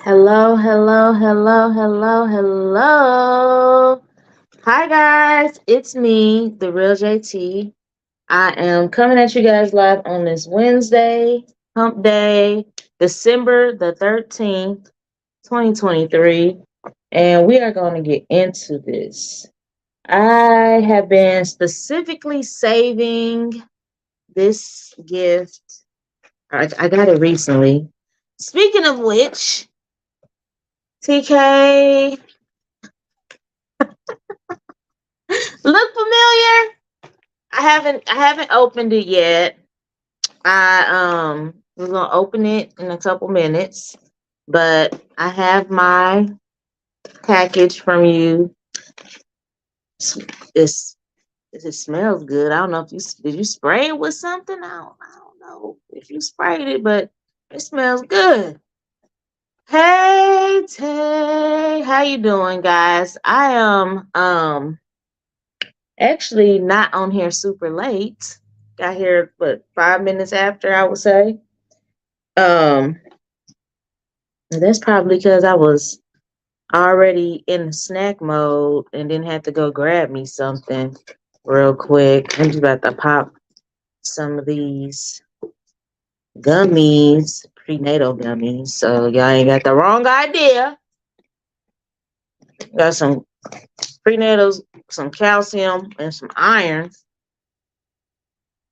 Hello, hello, hello, hello, hello. Hi, guys. It's me, the real JT. I am coming at you guys live on this Wednesday, hump day, December the 13th, 2023. And we are going to get into this. I have been specifically saving this gift. I got it recently. Speaking of which, TK, look familiar? I haven't opened it yet. I was gonna open it in a couple minutes, but I have my package from you. It's it smells good. I don't know if you did you spray it with something. I don't know if you sprayed it, but it smells good. Hey Tay, how you doing, guys? I am actually not on here super late. Got here, but 5 minutes after, I would say. Um, that's probably because I was already in snack mode and then had to go grab me something real quick. I'm just about to pop some of these gummies, prenatal gummies. So y'all ain't got the wrong idea. Got some prenatals, some calcium, and some iron.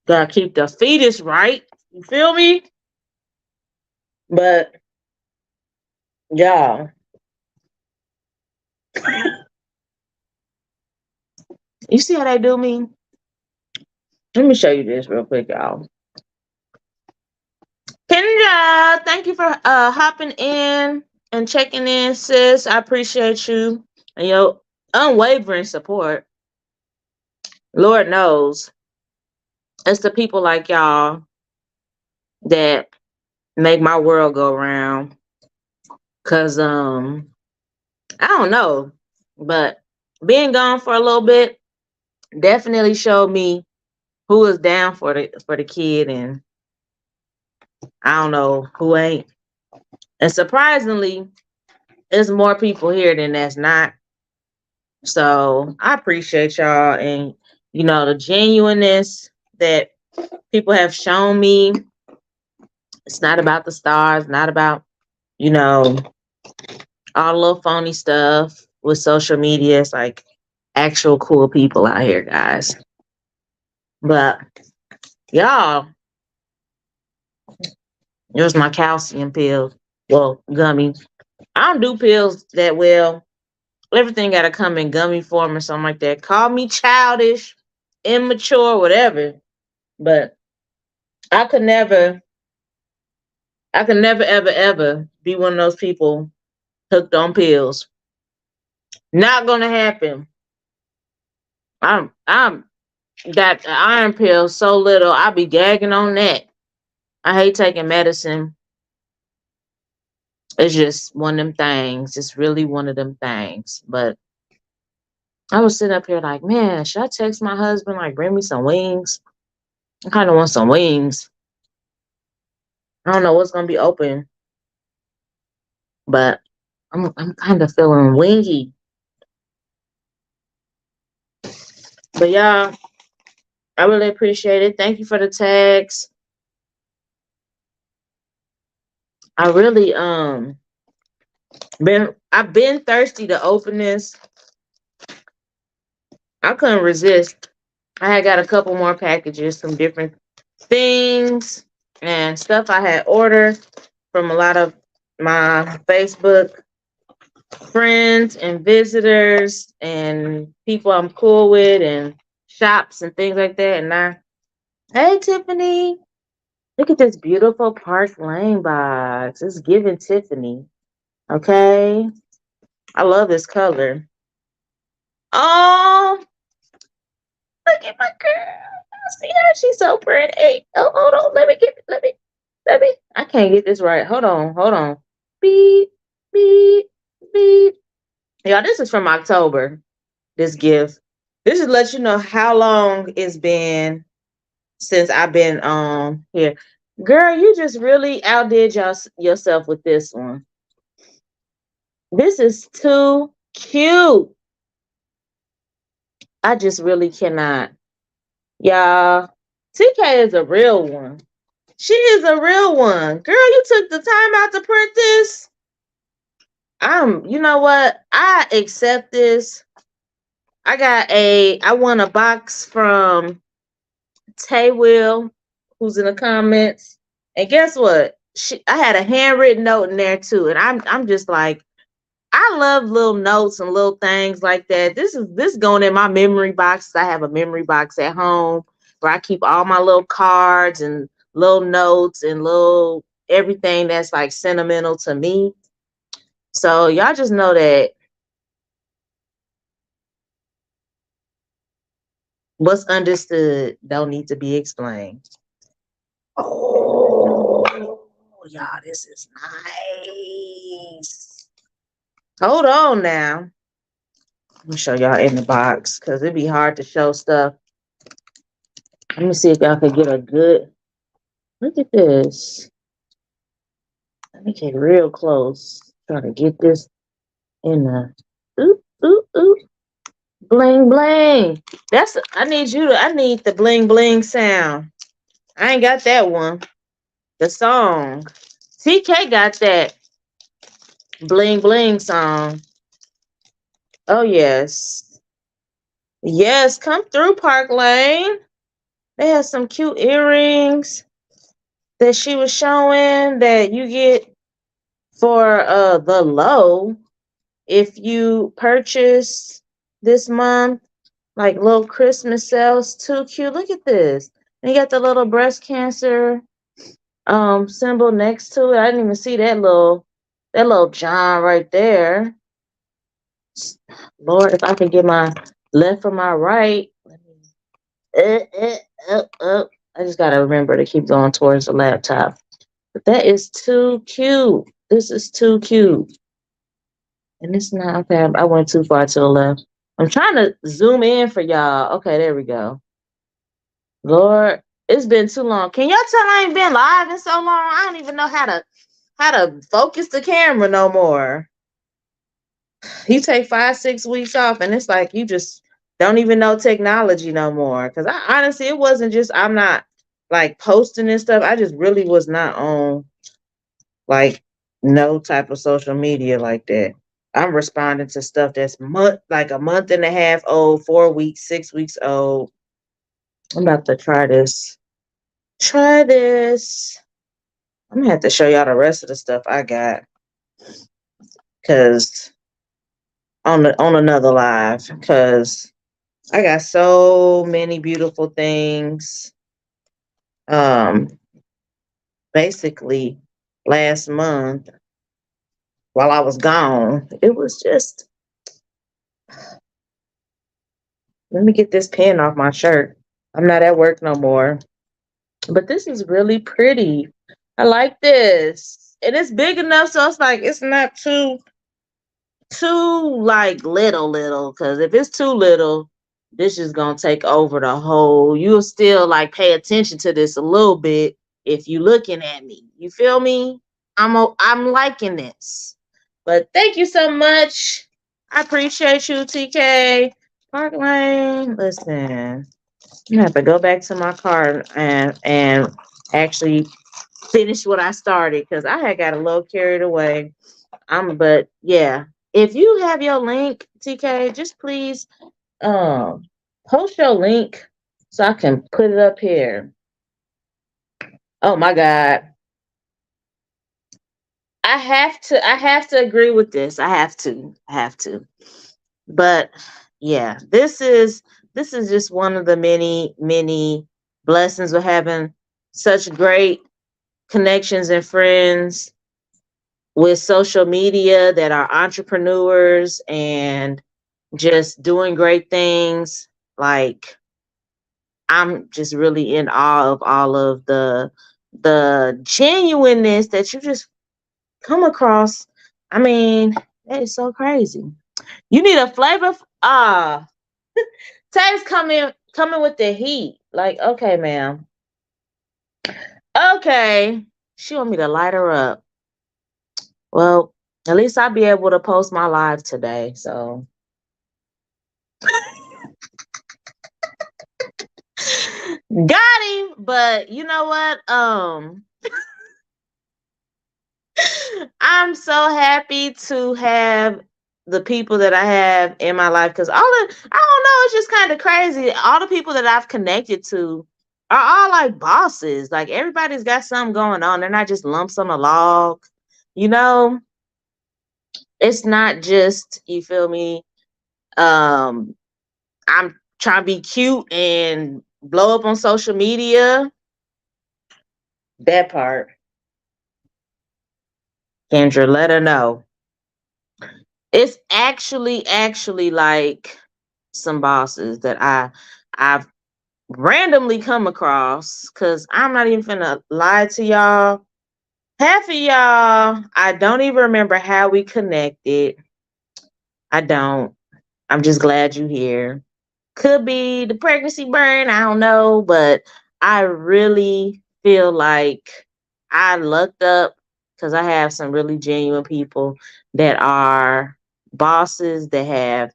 Gotta keep the fetus right. You feel me? But y'all, you see how they do me? Let me show you this real quick, y'all. Kendra, thank you for hopping in and checking in, sis. I appreciate you and your unwavering support. Lord knows it's the people like y'all that make my world go round. Cause I don't know, but being gone for a little bit definitely showed me who is down for the kid and I don't know who ain't. And surprisingly, there's more people here than that's not. So I appreciate y'all and the genuineness that people have shown me. It's not about the stars, not about, you know, all the little phony stuff with social media. It's like actual cool people out here, guys. But y'all, here's my calcium pill. Well, gummy. I don't do pills that well. Everything gotta come in gummy form or something like that. Call me childish, immature, whatever. But I could never, I could never, ever, ever be one of those people hooked on pills. Not gonna happen. I'm got the iron pill so little, I be gagging on that. I hate taking medicine. It's just one of them things. It's really one of them things. But I was sitting up here like, man, should I text my husband like bring me some wings? I kind of want some wings. I don't know what's gonna be open, but I'm kind of feeling wingy. But yeah, I really appreciate it. Thank you for the tags. I really I've been thirsty to open this. I couldn't resist. I had got a couple more packages, some different things and stuff I had ordered from a lot of my Facebook friends and visitors and people I'm cool with and shops and things like that. And hey Tiffany, look at this beautiful Park Lane box. It's giving Tiffany. Okay. I love this color. Oh, look at my girl. See her? She's so pretty. Oh, hold on. Let me. I can't get this right. Hold on. Beep, beep, beep. Y'all, this is from October. This gift. This is let you know how long it's been since I've been here. Girl, you just really outdid yourself with this one. This is too cute. I just really cannot. Y'all, TK is a real one. She is a real one. Girl, you took the time out to print this. You know what? I accept this. I won a box from Tay Will, who's in the comments. And guess what? I had a handwritten note in there too. And I'm just like, I love little notes and little things like that. This going in my memory box. I have a memory box at home where I keep all my little cards and little notes and little everything that's like sentimental to me. So y'all just know that what's understood don't need to be explained. Oh, y'all, this is nice. Hold on now. Let me show y'all in the box because it'd be hard to show stuff. Let me see if y'all can get a good look at this. Let me get real close. Trying to get this in the oop, oop, oop. Bling bling. I need the bling bling sound. I ain't got that one. The song. TK got that bling bling song. Oh yes. Yes, come through Park Lane. They have some cute earrings that she was showing that you get for the low if you purchase this month, like little Christmas sales. Too cute. Look at this. And you got the little breast cancer symbol next to it. I didn't even see that little John right there. Lord, if I can get my left from my right. Let me up. I just gotta remember to keep going towards the laptop. But that is too cute. This is too cute. And it's not okay. I went too far to the left. I'm trying to zoom in for y'all. Okay, there we go. Lord, it's been too long. Can y'all tell I ain't been live in so long? I don't even know how to focus the camera no more. You take 5-6 weeks off, and it's like you just don't even know technology no more. Because I honestly, it wasn't just I'm not like posting and stuff. I just really was not on like no type of social media like that. I'm responding to stuff that's like a month and a half old, 4 weeks, 6 weeks old. I'm about to try this. Try this. I'm gonna have to show y'all the rest of the stuff I got. Cause on another live. Cause I got so many beautiful things. Basically last month while I was gone, it was just let me get this pen off my shirt. I'm not at work no more. But this is really pretty. I like this. And it's big enough so it's like it's not too like little. Because if it's too little, this is gonna take over the whole. You'll still like pay attention to this a little bit if you looking at me. You feel me? I'm liking this. But thank you so much. I appreciate you, TK. Park Lane. Listen, I have to go back to my car and actually finish what I started because I had got a little carried away. But yeah, if you have your link, TK, just please post your link so I can put it up here. Oh my God. I have to agree with this. I have to. But yeah, this is just one of the many blessings of having such great connections and friends with social media that are entrepreneurs and just doing great things. Like I'm just really in awe of all of the genuineness that you just come across. I mean, that is so crazy. You need a flavor. Tay's coming with the heat. Like, okay, ma'am. Okay. She want me to light her up. Well, At least I'll be able to post my live today. So got him. But you know what? I'm so happy to have the people that I have in my life because I don't know, it's just kind of crazy. All the people that I've connected to are all like bosses. Like everybody's got something going on. They're not just lumps on a log. You know, it's not just, you feel me? Um, I'm trying to be cute and blow up on social media. That part, Kendra, let her know. It's actually like some bosses that I've randomly come across because I'm not even finna lie to y'all. Half of y'all, I don't even remember how we connected. I don't. I'm just glad you're here. Could be the pregnancy burn, I don't know, but I really feel like I lucked up because I have some really genuine people that are bosses that have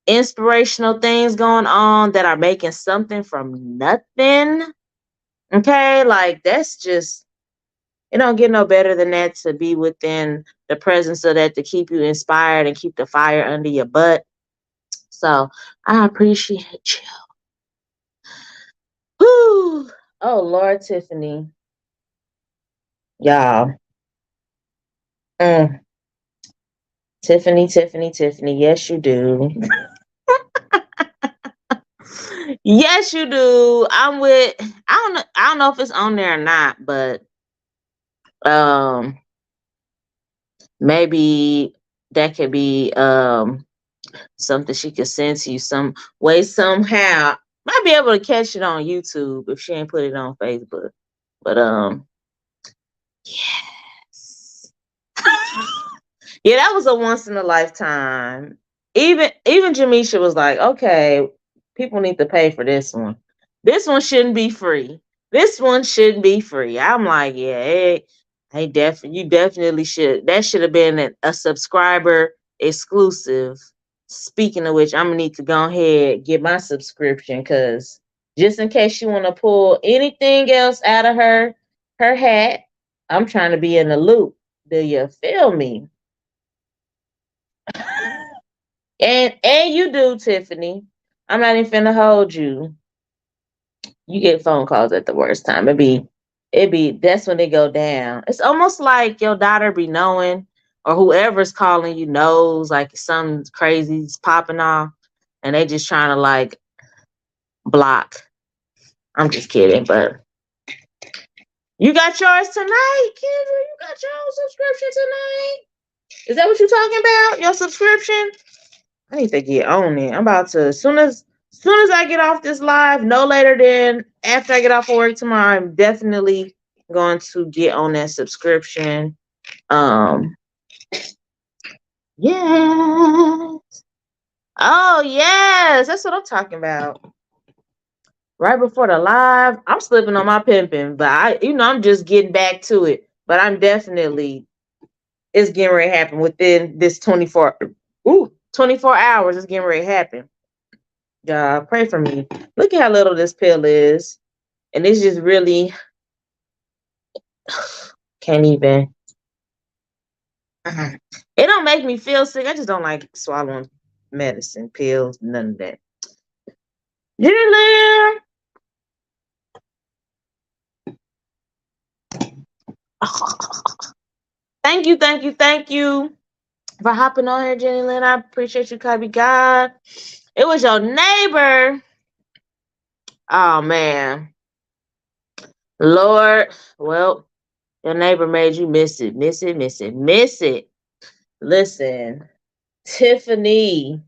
inspirational things going on that are making something from nothing. Okay, like that's just, it don't get no better than that to be within the presence of that to keep you inspired and keep the fire under your butt. So I appreciate you. Whew. Oh Lord, Tiffany, y'all. Mm. Tiffany. Yes, you do. Yes, you do. I'm with. I don't know if it's on there or not, but um, maybe that could be something she could send to you some way somehow. Might be able to catch it on YouTube if she ain't put it on Facebook. But yes. Yeah, that was a once in a lifetime. Even Jamisha was like, okay, people need to pay for this one. This one shouldn't be free. This one should be free. I'm like, yeah, you definitely should. That should have been a subscriber exclusive. Speaking of which, I'm gonna need to go ahead get my subscription because just in case you want to pull anything else out of her hat, I'm trying to be in the loop. Do you feel me? And you do, Tiffany. I'm not even finna hold you. You get phone calls at the worst time. It be that's when they go down. It's almost like your daughter be knowing, or whoever's calling you knows like something crazy's popping off, and they just trying to like block. I'm just kidding, but you got yours tonight, Kendra. You got your own subscription tonight. Is that what you're talking about? Your subscription? I need to get on it. I'm about to as soon as I get off this live, no later than after I get off of work tomorrow, I'm definitely going to get on that subscription. Um yes. Oh yes, that's what I'm talking about. Right before the live, I'm slipping on my pimping, but I'm just getting back to it. But I'm definitely it's getting ready to happen within this 24 hours. It's getting ready to happen. God, pray for me. Look at how little this pill is. And it's just really can't even. It don't make me feel sick. I just don't like swallowing medicine, pills, none of that. Jenny thank you for hopping on here, Jenny Lynn. I appreciate you, Cubby God. It was your neighbor. Oh man. Lord. Well, your neighbor made you miss it. Miss it. Listen, Tiffany.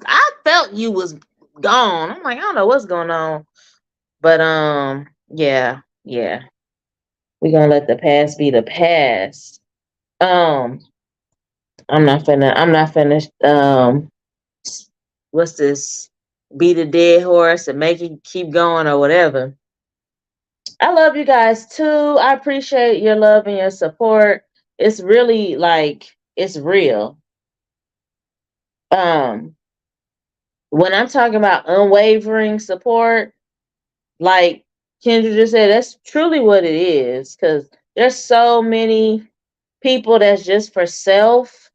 I felt you was gone. I'm like, I don't know what's going on. But yeah. We're gonna let the past be the past. Um, I'm not finna what's this? Beat a dead horse and make it keep going or whatever. I love you guys too. I appreciate your love and your support. It's really like it's real. Um, when I'm talking about unwavering support, like Kendra just said, that's truly what it is. Because there's so many people that's just for self,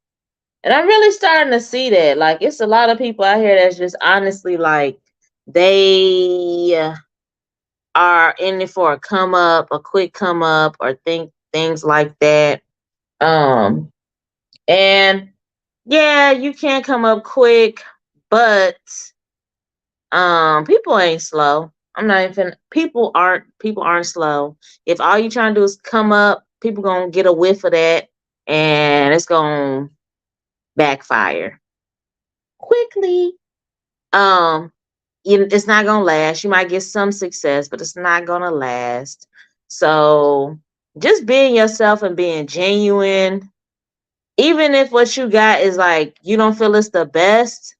and I'm really starting to see that. Like, it's a lot of people out here that's just honestly like they are in it for a come up, a quick come up, or think things like that. Um, and yeah, you can come up quick, but people ain't slow. I'm not even people aren't slow. If all you trying to do is come up, people gonna get a whiff of that and it's gonna backfire quickly. Um, it's not gonna last. You might get some success, but it's not gonna last. So just being yourself and being genuine, even if what you got is like you don't feel it's the best,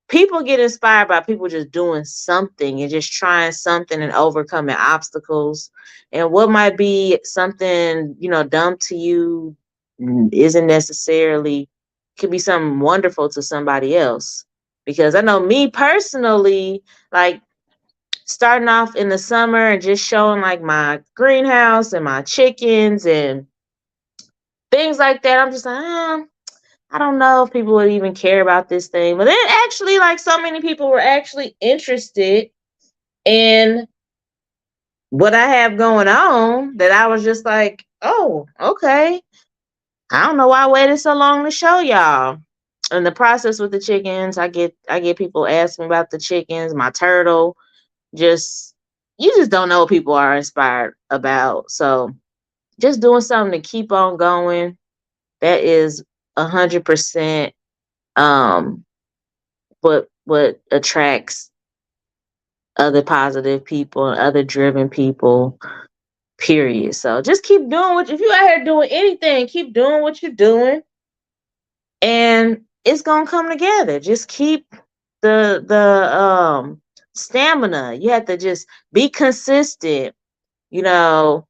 people get inspired by people just doing something and just trying something and overcoming obstacles. And what might be something, dumb to you isn't necessarily could be something wonderful to somebody else. Because I know me personally, like starting off in the summer and just showing like my greenhouse and my chickens and things like that. I'm just like, I don't know if people would even care about this thing. But then actually, like so many people were actually interested in what I have going on that I was just like, oh, okay. I don't know why I waited so long to show y'all. In the process with the chickens, I get people asking about the chickens, my turtle. Just you just don't know what people are inspired about. So just doing something to keep on going. That is 100% um what attracts other positive people and other driven people, period. So just keep doing what if you out here doing anything, keep doing what you're doing and it's gonna come together. Just keep the stamina. You have to just be consistent, you know,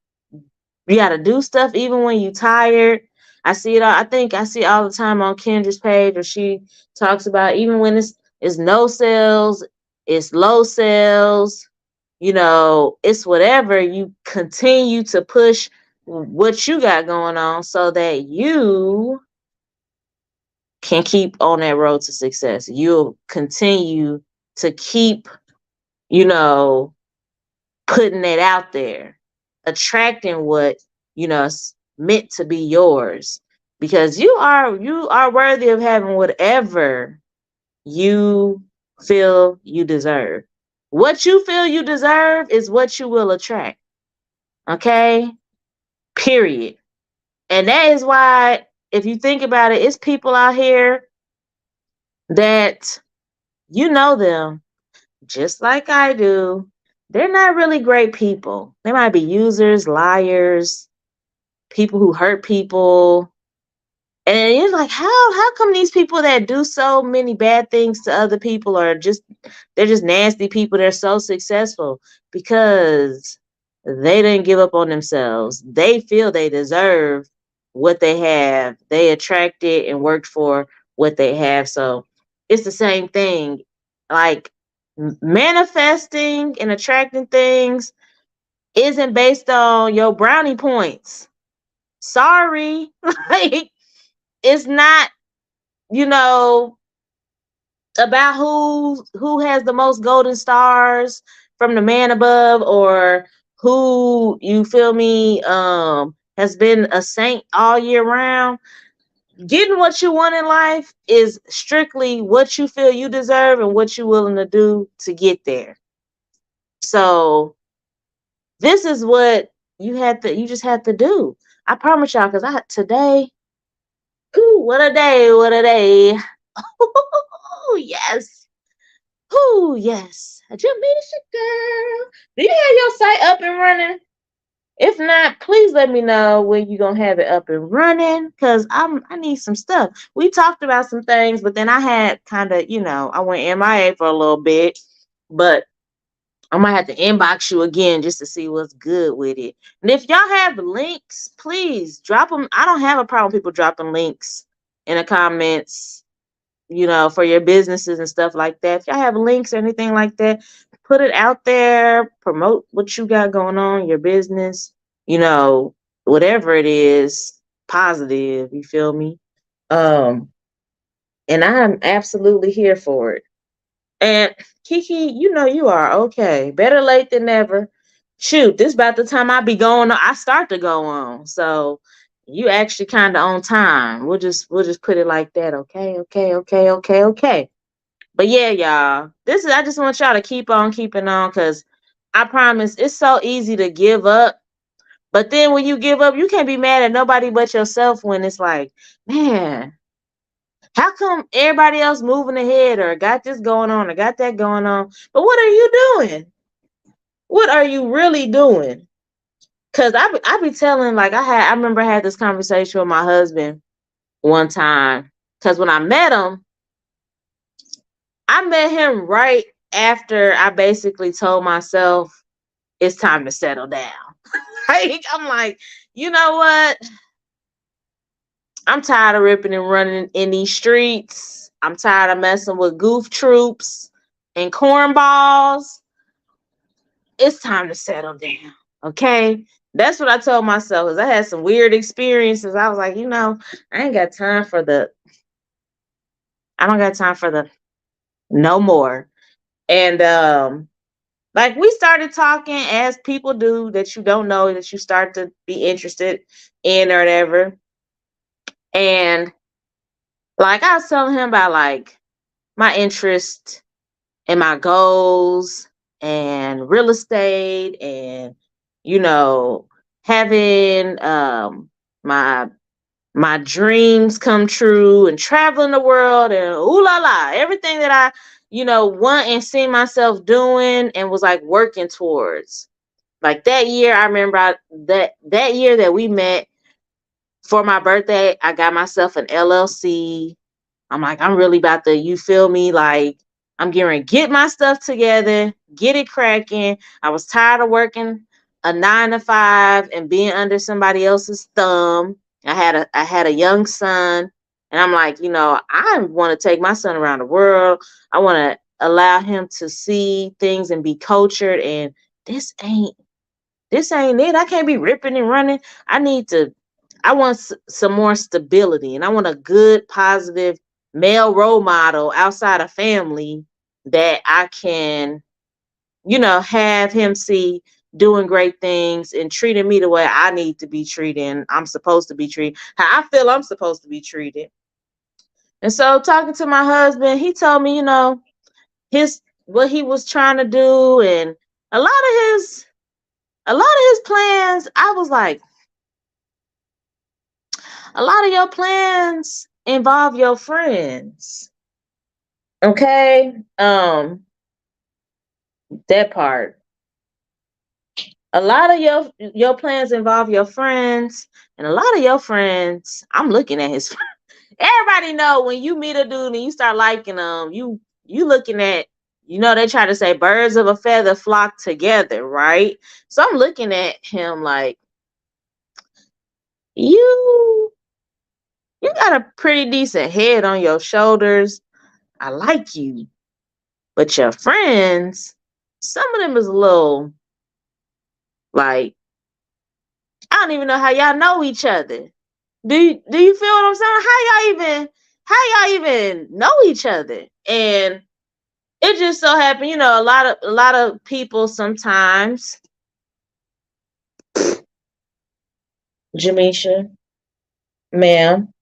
you got to do stuff even when you tired. I see it all. I think I see it all the time on Kendra's page where she talks about even when it's no sales, it's low sales, it's whatever. You continue to push what you got going on so that you can keep on that road to success. You'll continue to keep, you know, putting it out there, attracting what is meant to be yours, because you are worthy of having whatever you feel you deserve. What you feel you deserve is what you will attract. Okay? Period. And that is why, if you think about it, it's people out here that you know them just like I do. They're not really great people. They might be users, liars, people who hurt people. And you're like, how come these people that do so many bad things to other people they're just nasty people, they're so successful? Because they didn't give up on themselves. They feel they deserve what they have. They attracted and worked for what they have. So it's the same thing. Like manifesting and attracting things isn't based on your brownie points. Sorry. Like it's not, you know, about who has the most golden stars from the man above, or who, you feel me, has been a saint all year round. Getting what you want in life is strictly what you feel you deserve and what you're willing to do to get there. So this is what you just have to do. I promise y'all, because today, whew, what a day. Oh, yes. Oh, yes. Jamisha girl. Do you have your site up and running? If not, please let me know when you're gonna have it up and running. Cause I need some stuff. We talked about some things, but then I had kind of, I went MIA for a little bit. But I might have to inbox you again just to see what's good with it. And if y'all have links, please drop them. I don't have a problem with people dropping links in the comments, for your businesses and stuff like that. If y'all have links or anything like that, put it out there, promote what you got going on, your business, whatever it is, positive, you feel me? And I'm absolutely here for it. And Kiki, you are okay. Better late than never. Shoot, this about the time I start to go on. So you actually kind of on time. We'll just put it like that. Okay, okay, okay, okay, okay. But yeah, y'all. I just want y'all to keep on keeping on, because I promise it's so easy to give up. But then when you give up, you can't be mad at nobody but yourself when it's like, man, how come everybody else moving ahead or got this going on or got that going on? But what are you doing? What are you really doing? Cause I be telling, like, I remember I had this conversation with my husband one time. Cause when I met him right after I basically told myself it's time to settle down. I'm like, you know what? I'm tired of ripping and running in these streets. I'm tired of messing with goof troops and cornballs. It's time to settle down. Okay. That's what I told myself, because I had some weird experiences. I was like, I don't got time for the no more. And like, we started talking as people do that you don't know, that you start to be interested in or whatever. And like, I was telling him about like my interest and my goals and real estate and having my dreams come true and traveling the world and ooh la la, everything that I want and see myself doing and was like working towards. Like that year, I remember that year that we met, for my birthday, I got myself an LLC. I'm like, I'm really about to, you feel me? Like, I'm getting to get my stuff together, get it cracking. I was tired of working a 9 to 5 and being under somebody else's thumb. I had a young son, and I'm like, I want to take my son around the world. I want to allow him to see things and be cultured. And this ain't it. I can't be ripping and running. I want some more stability, and I want a good, positive male role model outside of family that I can, have him see doing great things and treating me the way I need to be treated and I'm supposed to be treated, how I feel I'm supposed to be treated. And so talking to my husband, he told me, what he was trying to do, and a lot of his plans. I was like, a lot of your plans involve your friends. Okay? That part. A lot of your plans involve your friends, and a lot of your friends, I'm looking at his everybody know when you meet a dude and you start liking them, you looking at, they try to say birds of a feather flock together, right? So I'm looking at him like, you got a pretty decent head on your shoulders. I like you. But your friends, some of them is a little, like, I don't even know how y'all know each other. Do you feel what I'm saying? How y'all even know each other? And it just so happened, a lot of people sometimes, Jamisha, ma'am,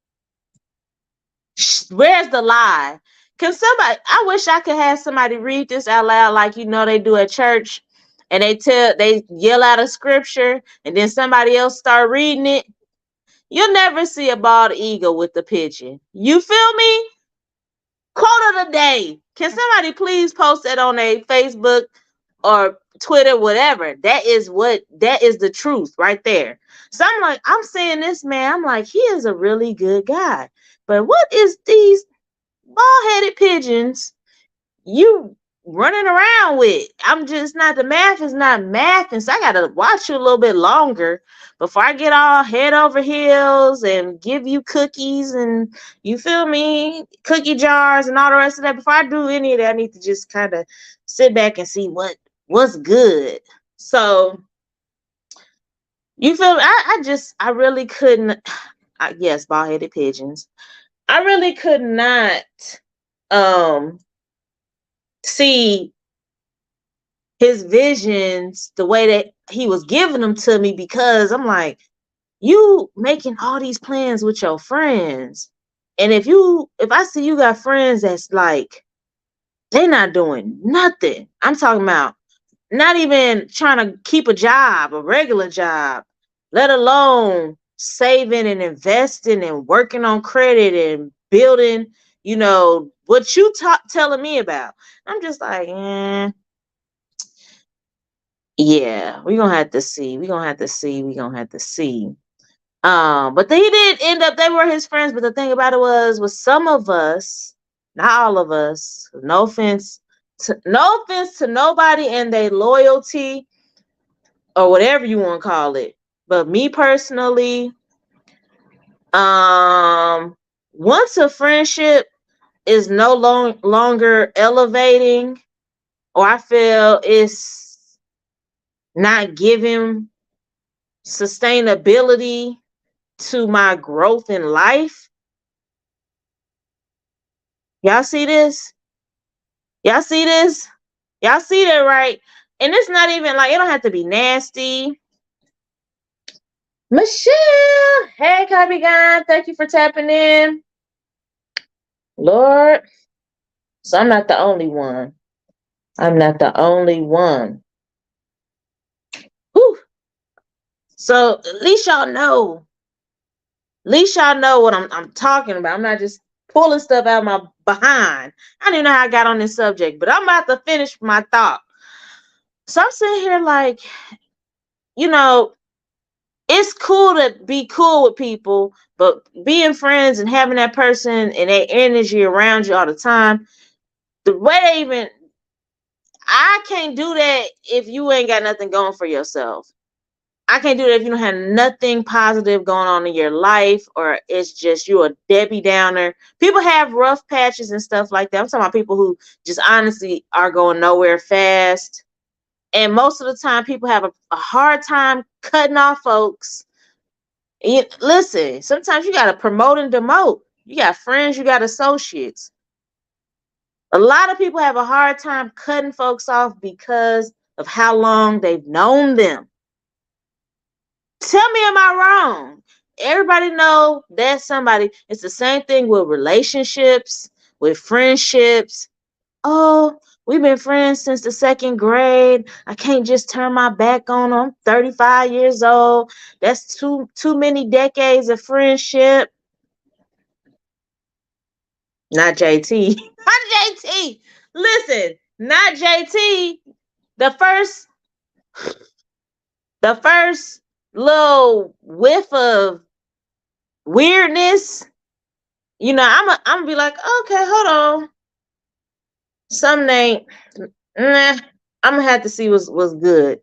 where's the lie? Can somebody, I wish I could have somebody read this out loud like they do at church, and they yell out a scripture and then somebody else start reading it. You'll never see a bald eagle with the pigeon. You feel me? Quote of the day. Can somebody please post that on a Facebook or Twitter, whatever? That is the truth right there. So I'm saying this man, I'm like, he is a really good guy. But what is these bald-headed pigeons? You running around with. I'm just not, the math is not math, and so I gotta watch you a little bit longer before I get all head over heels and give you cookies and, you feel me, cookie jars and all the rest of that. Before I do any of that, I need to just kind of sit back and see what's good. So you feel me? I really couldn't. Yes, bald headed pigeons. I really could not um see his visions the way that he was giving them to me, because I'm like, you making all these plans with your friends. And if I see you got friends that's like, they not doing nothing. I'm talking about not even trying to keep a job, a regular job, let alone saving and investing and working on credit and building, what you telling me about. I'm just like, yeah, we're gonna have to see. We're gonna have to see. We're gonna have to see. But he did end up, they were his friends. But the thing about it was with some of us, not all of us, no offense to nobody and their loyalty or whatever you want to call it. But me personally, once a friendship is no longer elevating, or I feel it's not giving sustainability to my growth in life. Y'all see this? Y'all see this? Y'all see that, right? And it's not even like, it don't have to be nasty. Michelle, hey, Copy Guy, thank you for tapping in. Lord, so I'm not the only one. I'm not the only one. Whew. So at least y'all know. At least y'all know what I'm talking about. I'm not just pulling stuff out of my behind. I don't even know how I got on this subject, but I'm about to finish my thought. So I'm sitting here like, it's cool to be cool with people, but being friends and having that person and that energy around you all the time, the way I can't do that if you ain't got nothing going for yourself. I can't do that if you don't have nothing positive going on in your life, or it's just you a Debbie Downer. People have rough patches and stuff like that. I'm talking about people who just honestly are going nowhere fast. And most of the time, people have a hard time cutting off folks. Listen, sometimes you got to promote and demote. You got friends, you got associates. A lot of people have a hard time cutting folks off because of how long they've known them. Tell me, am I wrong? Everybody know that somebody. It's the same thing with relationships, with friendships. Oh, we've been friends since the second grade. I can't just turn my back on them. I'm 35 years old. That's too many decades of friendship. Not JT. Not JT. Listen, not JT. The first little whiff of weirdness, I'm gonna be like, okay, hold on. Something ain't, nah, I'm gonna have to see what's good.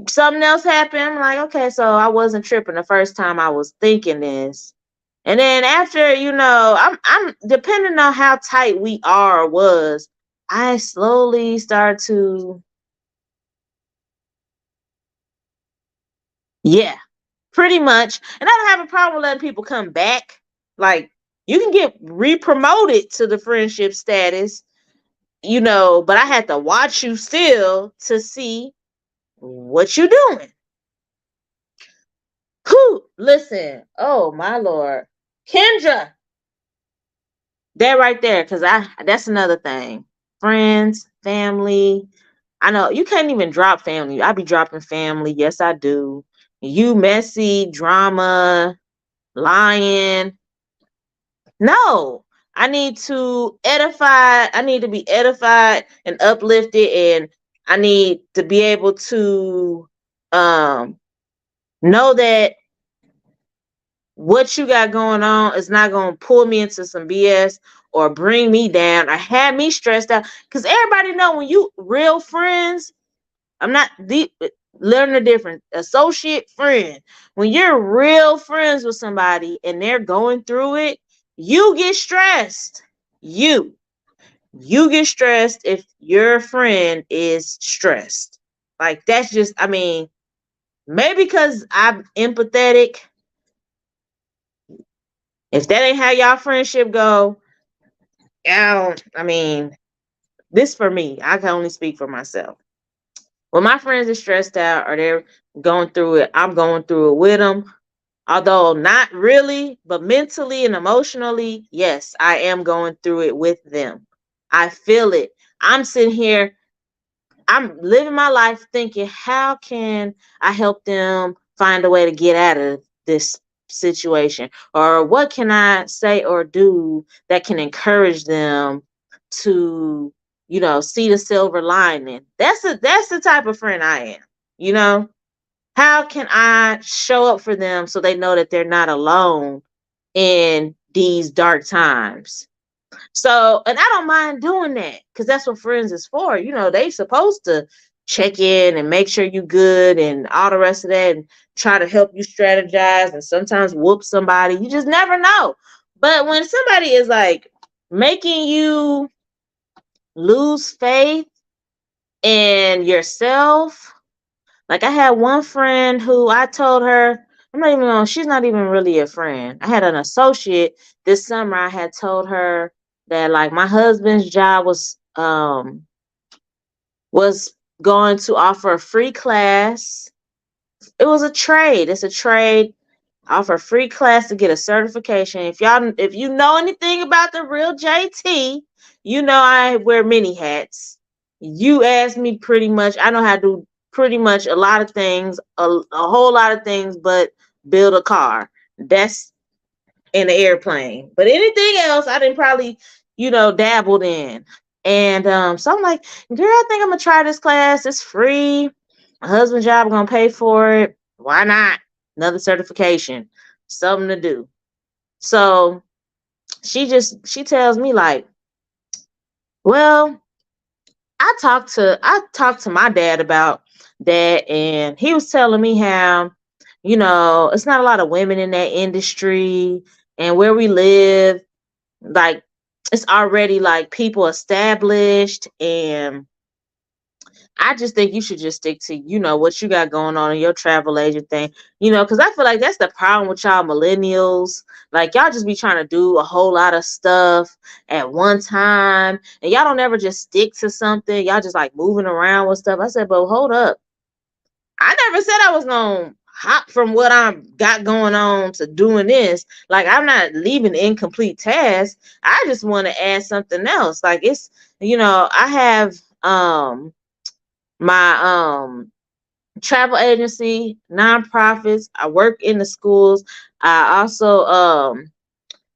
Something else happened. I'm like, okay, so I wasn't tripping the first time I was thinking this. And then after, I'm depending on how tight we are or was, I slowly start to, yeah, pretty much. And I don't have a problem letting people come back. Like, you can get re-promoted to the friendship status, but I had to watch you still to see what you doing. Whew, listen. Oh my Lord. Kendra. That right there, because that's another thing. Friends, family. I know you can't even drop family. I be dropping family. Yes, I do. You messy, drama, lying. No. I need to edify. I need to be edified and uplifted, and I need to be able to know that what you got going on is not going to pull me into some BS, or bring me down or have me stressed out. Because everybody know when you real friends, I'm not deep. Learn the difference. Associate friend. When you're real friends with somebody and they're going through it, you get stressed. You get stressed if your friend is stressed. Like that's just, I mean, maybe because I'm empathetic. If that ain't how y'all friendship go, I mean, this for me. I can only speak for myself. When my friends are stressed out or they're going through it, I'm going through it with them. Although not really, but mentally and emotionally, yes, I am going through it with them. I feel it. I'm sitting here, I'm living my life thinking, how can I help them find a way to get out of this situation? Or what can I say or do that can encourage them to, see the silver lining? That's the type of friend I am, you know? How can I show up for them so they know that they're not alone in these dark times? So, and I don't mind doing that because that's what friends is for. They supposed to check in and make sure you good and all the rest of that and try to help you strategize and sometimes whoop somebody. You just never know. But when somebody is like making you lose faith in yourself, like I had one friend who I told her, she's not even really a friend. I had an associate this summer. I had told her that like my husband's job was going to offer a free class. It was a trade. It's a trade. Offer a free class to get a certification. If you know anything about the real JT, you know I wear many hats. You ask me pretty much, I know how to do pretty much a lot of things, a whole lot of things, but build a car. That's in the airplane. But anything else, I didn't probably, dabbled in. And so I'm like, girl, I think I'm gonna try this class. It's free. My husband's job gonna pay for it. Why not? Another certification, something to do. So she tells me like, well, I talked to my dad about that, and he was telling me how, it's not a lot of women in that industry, and where we live, like it's already like people established, and I just think you should just stick to, what you got going on in your travel agent thing, because I feel like that's the problem with y'all millennials. Like, y'all just be trying to do a whole lot of stuff at one time, and y'all don't ever just stick to something. Y'all just like moving around with stuff. I said, but hold up. I never said I was going to hop from what I got going on to doing this. Like, I'm not leaving incomplete tasks. I just want to add something else. Like, it's, I have, my travel agency, nonprofits. I work in the schools. I also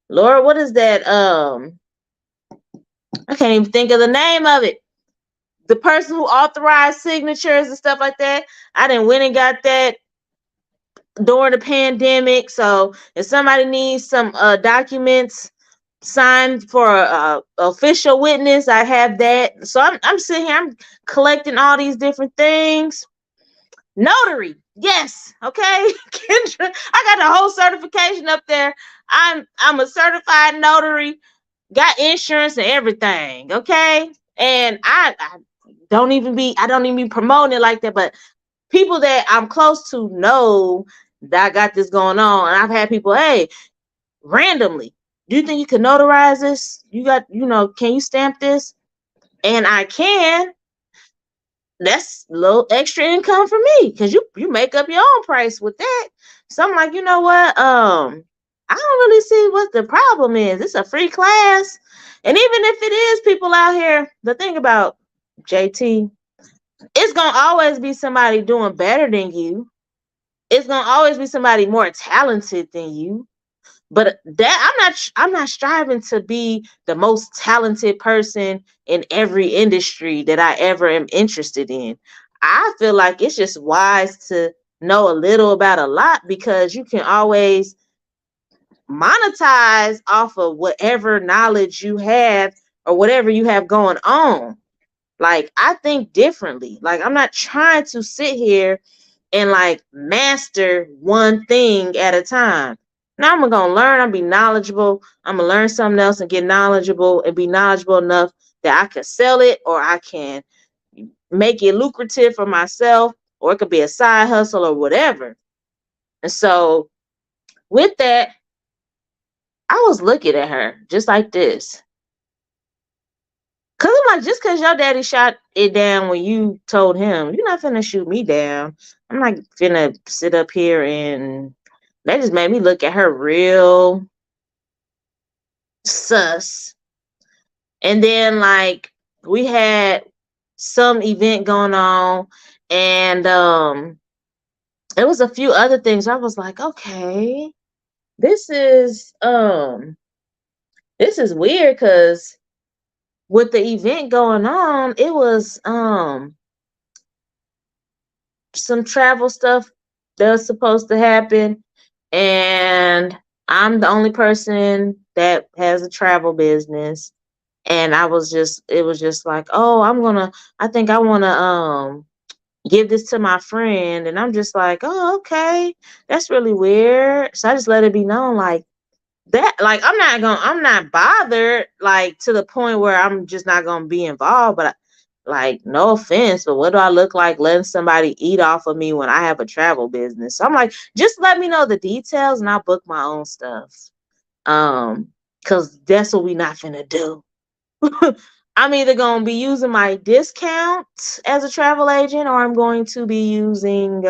Lord, what is that? I can't even think of the name of it. The person who authorized signatures and stuff like that. I done went and got that during the pandemic. So if somebody needs some documents signed for a official witness, I have that. So I'm sitting here, I'm collecting all these different things. Notary, yes, okay. Kendra, I got the whole certification up there. I'm a certified notary, got insurance and everything, okay. And I don't even be promoting it like that, but people that I'm close to know that I got this going on. And I've had people, hey, randomly, do you think you could notarize this? You got, can you stamp this? And I can. That's a little extra income for me because you make up your own price with that. So I'm like, you know what? I don't really see what the problem is. It's a free class. And even if it is people out here, the thing about JT, it's gonna always be somebody doing better than you. It's gonna always be somebody more talented than you. But that I'm not striving to be the most talented person in every industry that I ever am interested in. I feel like it's just wise to know a little about a lot because you can always monetize off of whatever knowledge you have or whatever you have going on. Like, I think differently. Like, I'm not trying to sit here and like master one thing at a time. Now I'm gonna learn, I'm gonna be knowledgeable, I'm gonna learn something else and get knowledgeable and be knowledgeable enough that I can sell it or I can make it lucrative for myself, or it could be a side hustle or whatever. And so with that, I was looking at her just like this. Cause I'm like, just cause your daddy shot it down when you told him, you're not finna shoot me down. I'm not finna sit up here and that just made me look at her real sus. And then like we had some event going on and it was a few other things. I was like, okay, this is weird because with the event going on, it was some travel stuff that was supposed to happen, and I'm the only person that has a travel business. And it was just like, oh, I think I want to give this to my friend. And I'm just like, oh, okay, that's really weird. So I just let it be known like that, like I'm not bothered like to the point where I'm just not gonna be involved. But like, no offense, but what do I look like letting somebody eat off of me when I have a travel business? So I'm like, just let me know the details and I'll book my own stuff. Cause that's what we not finna do. I'm either gonna be using my discount as a travel agent or I'm going to be using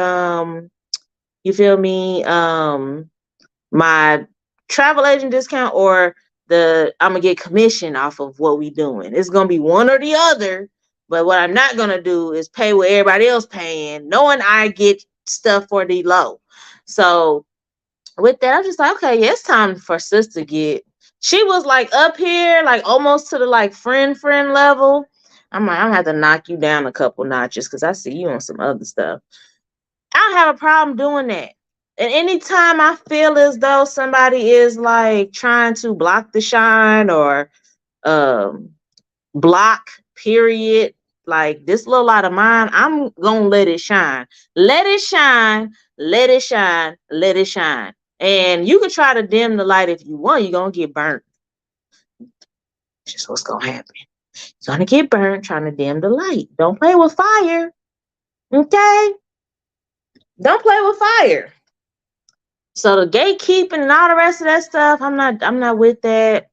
you feel me, my travel agent discount, or I'm gonna get commission off of what we doing. It's gonna be one or the other. But what I'm not gonna do is pay what everybody else paying, knowing I get stuff for the low. So with that, I'm just like, okay, yeah, it's time for sis to get. She was like up here, like almost to the like friend level. I'm like, I'm gonna have to knock you down a couple notches because I see you on some other stuff. I don't have a problem doing that. And anytime I feel as though somebody is like trying to block the shine or um block period, like this little light of mine, I'm gonna let it shine. Let it shine, let it shine, let it shine. And you can try to dim the light if you want, you're gonna get burnt. That's just what's gonna happen. You're gonna get burnt trying to dim the light. Don't play with fire. Okay? Don't play with fire. So the gatekeeping and all the rest of that stuff, I'm not with that.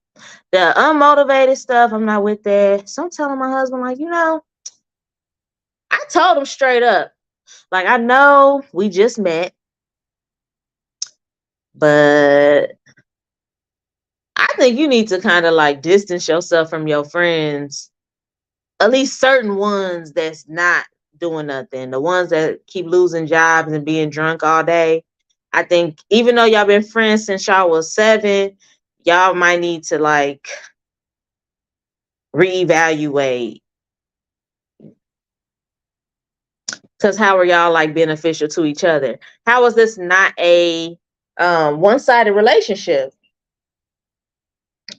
The unmotivated stuff, I'm not with that. So I'm telling my husband, like, I told him straight up, like, I know we just met, but I think you need to kind of like distance yourself from your friends, at least certain ones that's not doing nothing. The ones that keep losing jobs and being drunk all day. I think even though y'all been friends since y'all was 7, y'all might need to like reevaluate. Because how are y'all like beneficial to each other? How is this not a one-sided relationship?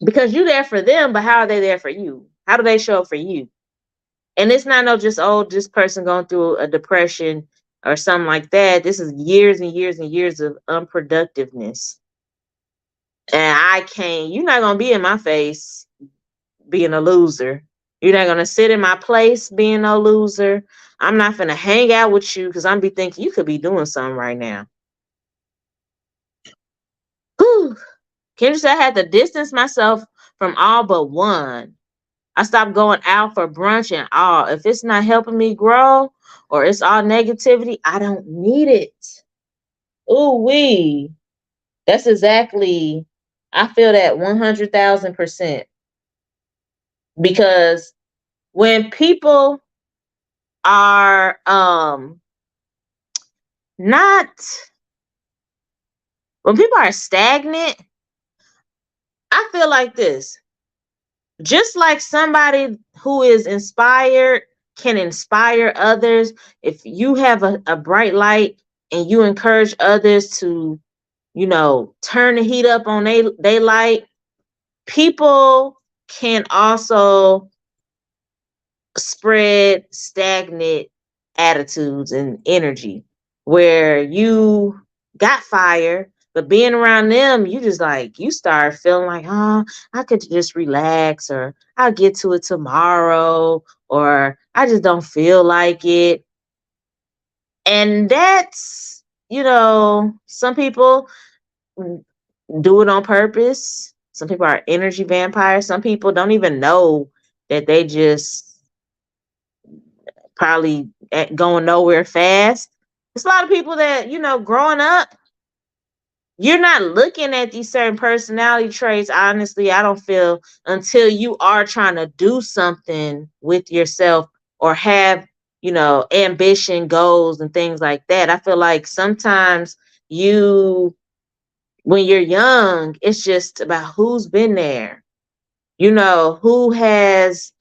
Because you're there for them, but how are they there for you? How do they show up for you? And it's not no just, oh, this person going through a depression or something like that. This is years and years and years of unproductiveness. And you're not going to be in my face being a loser. You're not going to sit in my place being a loser. I'm not going to hang out with you because I'm be thinking you could be doing something right now. Whew. Kendra said I had to distance myself from all but one. I stopped going out for brunch and all. If it's not helping me grow or it's all negativity, I don't need it. Ooh wee. That's exactly, I feel that 100,000%. Because when people are not, when people are stagnant, I feel like this. Just like somebody who is inspired can inspire others, if you have a bright light and you encourage others to turn the heat up on they light, people can also spread stagnant attitudes and energy where you got fire, but being around them, you just like, you start feeling like, oh, I could just relax, or I'll get to it tomorrow, or I just don't feel like it. And that's, some people do it on purpose. Some people are energy vampires. Some people don't even know that they just probably going nowhere fast. There's a lot of people that, growing up, you're not looking at these certain personality traits, honestly, I don't feel, until you are trying to do something with yourself or have, ambition, goals, and things like that. I feel like sometimes when you're young, it's just about who's been there, who has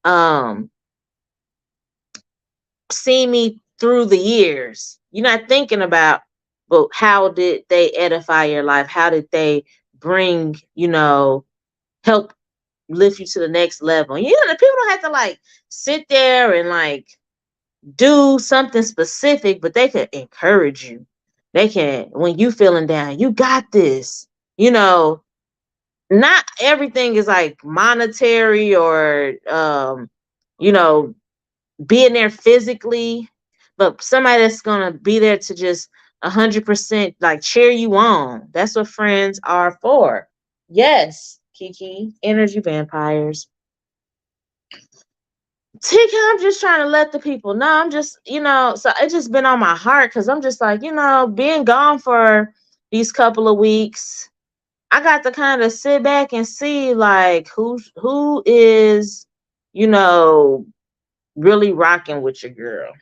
um seen me through the years. You're not thinking about, but how did they edify your life? How did they bring, help lift you to the next level? People don't have to like sit there and like do something specific, but they can encourage you. They can, when you feeling down, you got this. Not everything is like monetary or you know, being there physically, but somebody that's gonna be there to just 100% like cheer you on. That's what friends are for. Yes, Kiki, energy vampires. TK, I'm just trying to let the people know. I'm just, so it's just been on my heart because I'm just like, being gone for these couple of weeks, I got to kind of sit back and see like who is, you know, really rocking with your girl.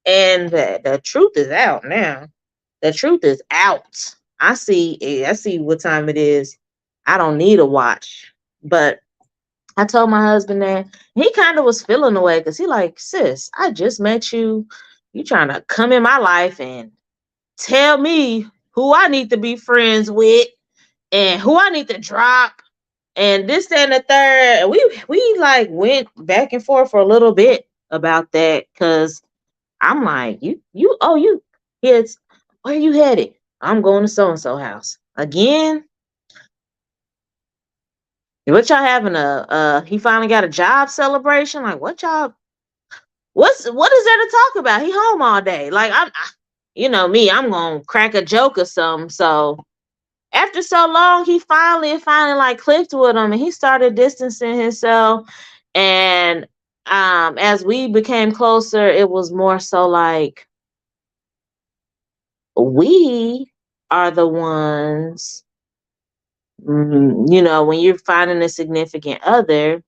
And the truth is out now. The truth is out. I see what time it is. I don't need a watch. But I told my husband that he kind of was feeling the way because he like, sis, I just met you. You trying to come in my life and tell me who I need to be friends with and who I need to drop and this, that, and the third. And we like went back and forth for a little bit about that because I'm like, you kids, where you headed? I'm going to so and so house again. What y'all having he finally got a job celebration? Like what y'all? What is there to talk about? He home all day. Like me, I'm gonna crack a joke or something. So after so long, he finally like clicked with him, and he started distancing himself. And as we became closer, it was more so like we are the ones. When you're finding a significant other,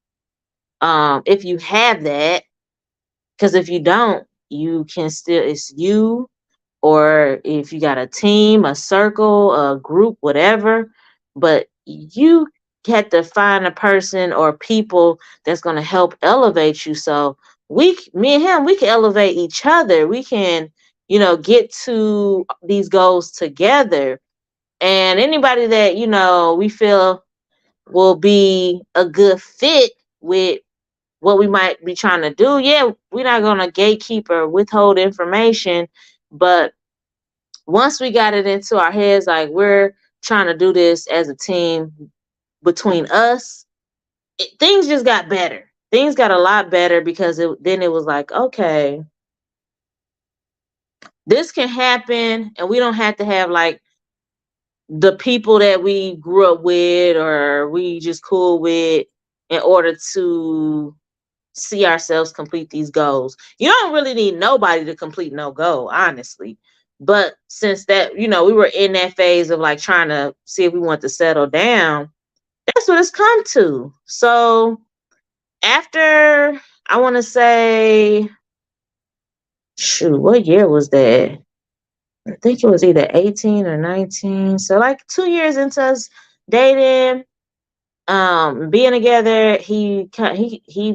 if you have that, because if you don't, you can still, it's you, or if you got a team, a circle, a group, whatever, but you have to find a person or people that's going to help elevate you. So me and him, we can elevate each other. We can, get to these goals together. And anybody that, we feel will be a good fit with what we might be trying to do. Yeah, we're not going to gatekeep or withhold information, but once we got it into our heads, like we're trying to do this as a team between us, things just got better. Things got a lot better because then it was like, okay, this can happen, and we don't have to have like the people that we grew up with or we just cool with in order to see ourselves complete these goals. You don't really need nobody to complete no goal, honestly. But since that, we were in that phase of like trying to see if we want to settle down, that's what it's come to. So after, I want to say, shoot, what year was that? I think it was either 18 or 19. So like 2 years into us dating, being together, he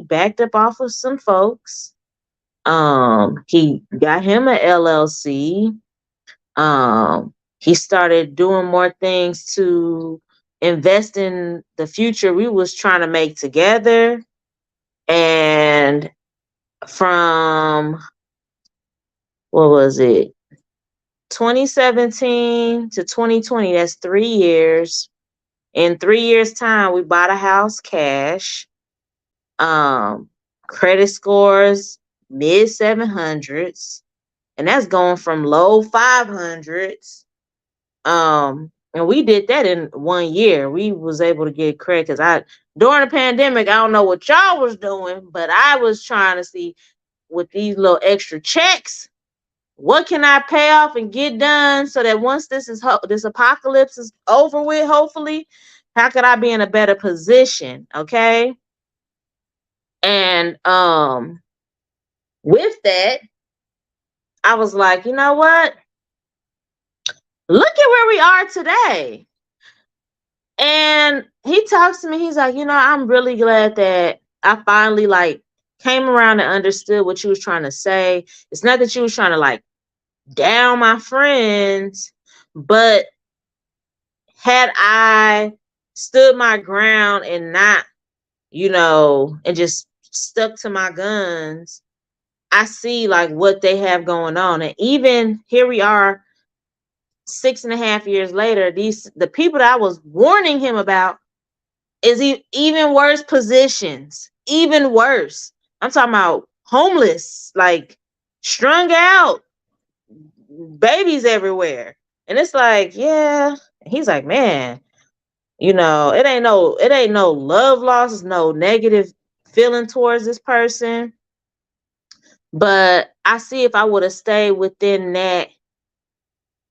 backed up off of some folks. He got him a LLC. He started doing more things to invest in the future we was trying to make together. And from, what was it, 2017 to 2020, that's 3 years. In 3 years time, we bought a house cash. um Credit scores mid 700s, and that's going from low 500s. And we did that in 1 year. We was able to get credit because I, during the pandemic, I don't know what y'all was doing, but I was trying to see, with these little extra checks, what can I pay off and get done so that once this apocalypse is over with, hopefully, how could I be in a better position? Okay. And with that, I was like, you know what? Look at where we are today. And he talks to me, he's like, I'm really glad that I finally like came around and understood what you was trying to say. It's not that you was trying to like down my friends, but had I stood my ground and not, and just stuck to my guns, I see like what they have going on. And even here we are 6.5 years later, the people that I was warning him about is even worse positions, even worse. I'm talking about homeless, like strung out, babies everywhere. And it's like, yeah. He's like, man, it ain't no love loss, it's no negative feeling towards this person. But I see if I would have stayed within that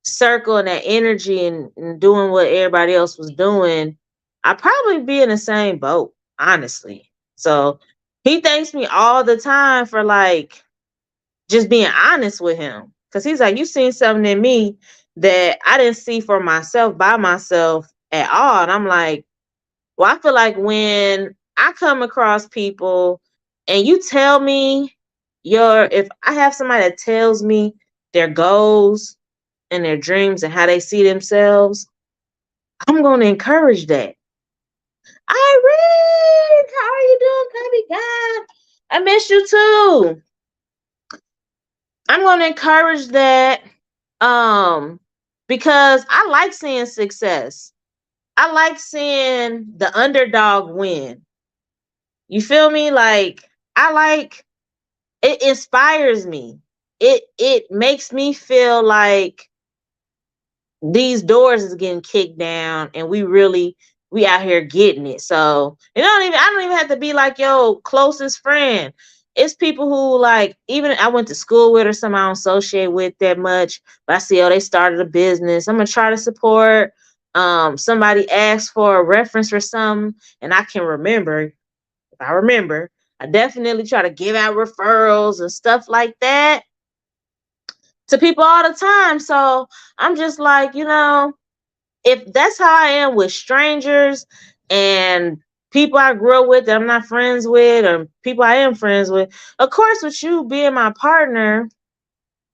circle and that energy and doing what everybody else was doing, I'd probably be in the same boat, honestly. So he thanks me all the time for like just being honest with him. Cause he's like, you seen something in me that I didn't see for myself by myself at all. And I'm like, well, I feel like when I come across people and you tell me if I have somebody that tells me their goals and their dreams and how they see themselves, I'm going to encourage that. Irene, how are you doing, baby? God, I miss you too. I'm going to encourage that because I like seeing success. I like seeing the underdog win. You feel me? Like, it inspires me. It makes me feel like these doors is getting kicked down and we out here getting it. So I don't even have to be like your closest friend. It's people who like, even I went to school with or something I don't associate with that much, but I see, they started a business. I'm gonna try to support. Somebody asked for a reference for something and I can remember. If I remember, I definitely try to give out referrals and stuff like that to people all the time. So I'm just like, if that's how I am with strangers and people I grew up with that I'm not friends with, or people I am friends with, of course, with you being my partner,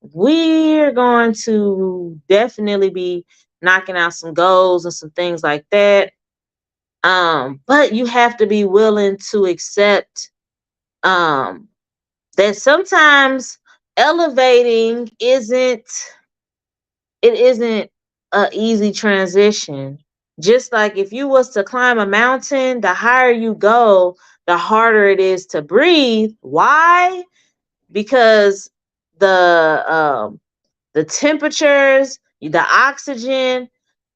we're going to definitely be knocking out some goals and some things like that. But you have to be willing to accept that sometimes elevating isn't a easy transition. Just like if you was to climb a mountain, the higher you go, the harder it is to breathe. Why? Because the temperatures, the oxygen,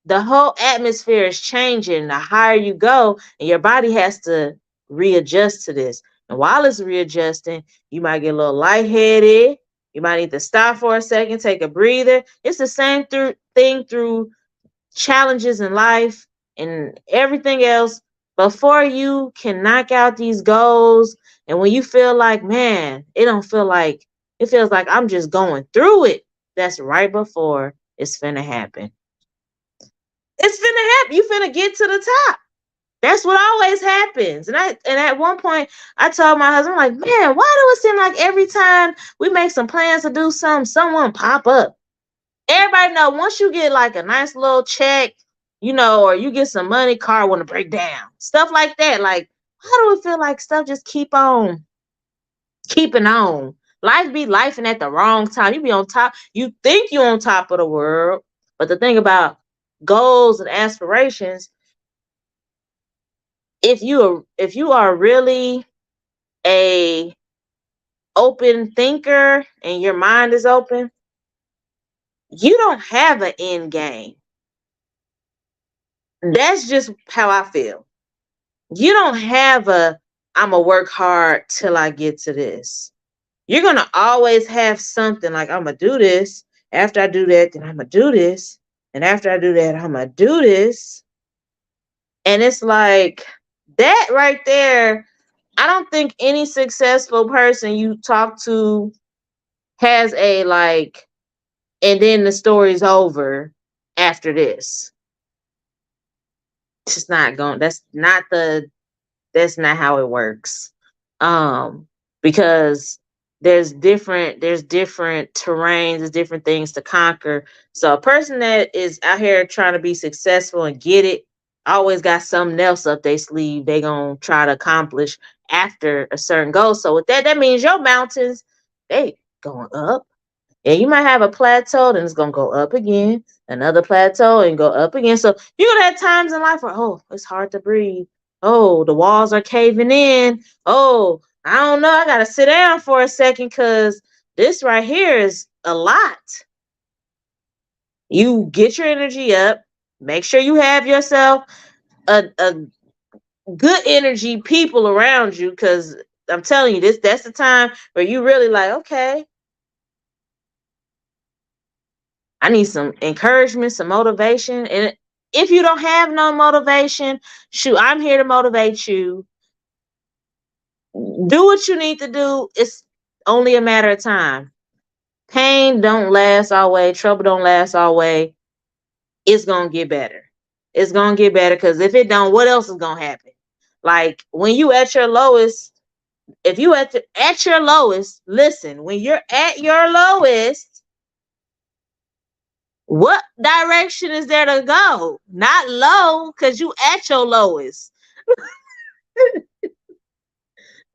the whole atmosphere is changing the higher you go, and your body has to readjust to this. And while it's readjusting, you might get a little lightheaded. You might need to stop for a second, take a breather. It's the same thing through challenges in life and everything else. Before you can knock out these goals, and when you feel like, man, it feels like I'm just going through it. That's right before it's finna happen. It's finna happen. You finna get to the top. That's what always happens. And at one point I told my husband, I'm like, man, why do it seem like every time we make some plans to do something, someone pop up? Everybody know once you get like a nice little check, or you get some money, car want to break down. Stuff like that. Like, how do it feel like stuff just keep on keeping on? Life be life and at the wrong time. You be on top. You think you on top of the world. But the thing about goals and aspirations, if you are really a open thinker and your mind is open, you don't have an end game. That's just how I feel. You don't have I'm gonna work hard till I get to this. You're gonna always have something like, I'm gonna do this. After I do that, then I'm gonna do this. And after I do that, I'm gonna do this. And it's like that right there. I don't think any successful person you talk to has a like, and then the story's over after this. It's just not going. That's not how it works. Because there's different terrains, there's different things to conquer. So a person that is out here trying to be successful and get it always got something else up their sleeve they gonna try to accomplish after a certain goal. So with that, that means your mountains, they going up. Yeah, you might have a plateau, then it's gonna go up again, another plateau, and go up again. So you're gonna have times in life where, oh, it's hard to breathe. Oh, the walls are caving in. Oh, I don't know. I gotta sit down for a second because this right here is a lot. You get your energy up. Make sure you have yourself a good energy people around you, because I'm telling you, that's the time where you really like, okay, I need some encouragement, some motivation. And if you don't have no motivation, shoot, I'm here to motivate you. Do what you need to do. It's only a matter of time. Pain don't last always. Trouble don't last always. It's gonna get better. It's gonna get better, because if it don't, what else is gonna happen? Like when you at your lowest, if you at your lowest, listen, when you're at your lowest, what direction is there to go? Not low, because you at your lowest.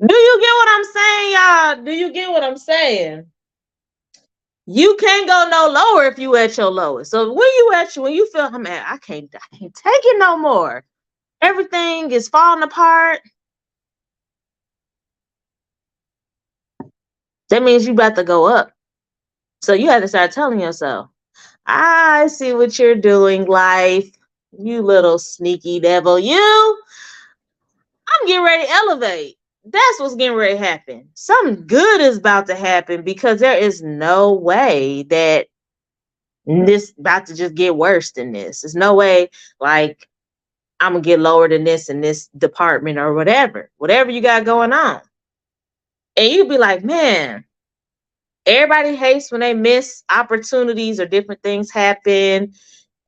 Do you get what I'm saying, y'all? Do you get what I'm saying? You can't go no lower if you at your lowest. So when you feel, I can't take it no more. Everything is falling apart. That means you about to go up. So you have to start telling yourself, I see what you're doing, life. You little sneaky devil. I'm getting ready to elevate. That's what's getting ready to happen. Something good is about to happen, because there is no way that this about to just get worse than this. There's no way like I'm gonna get lower than this in this department or whatever you got going on. And you be like, man, everybody hates when they miss opportunities or different things happen.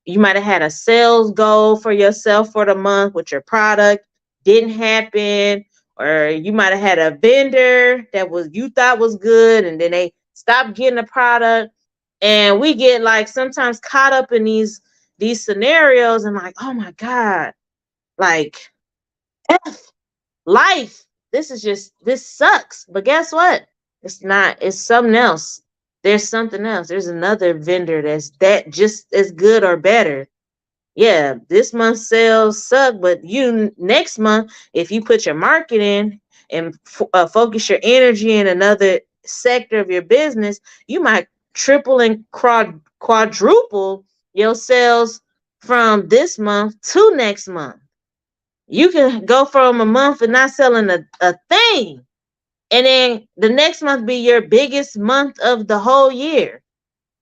You might have had a sales goal for yourself for the month with your product, didn't happen. Or you might have had a vendor that was you thought was good, and then they stopped getting the product. And we get like sometimes caught up in these scenarios and like, oh my God, like F life. This sucks. But guess what? It's not, it's something else. There's something else. There's another vendor that's that just as good or better. Yeah, this month's sales suck, but you next month, if you put your market in and focus your energy in another sector of your business, you might triple and quadruple your sales from this month to next month. You can go from a month and not selling a thing, and then the next month be your biggest month of the whole year.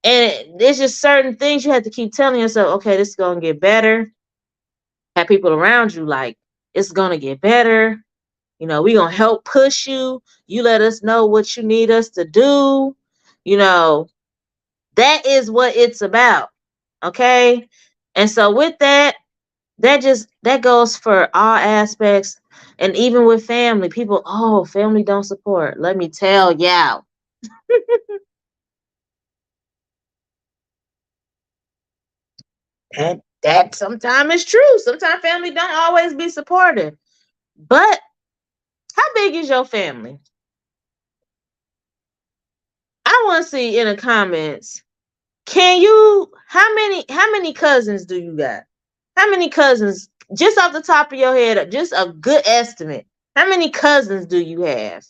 And there's just certain things you have to keep telling yourself, okay, this is going to get better. Have people around you like, it's going to get better. We're going to help push you. You let us know what you need us to do. You know, that is what it's about. Okay. And so with that goes for all aspects. And even with family, people, oh, family don't support. Let me tell y'all. And that sometimes is true. Sometimes family don't always be supportive. But how big is your family? I want to see in the comments. How many cousins do you got? How many cousins, just off the top of your head, just a good estimate? How many cousins do you have?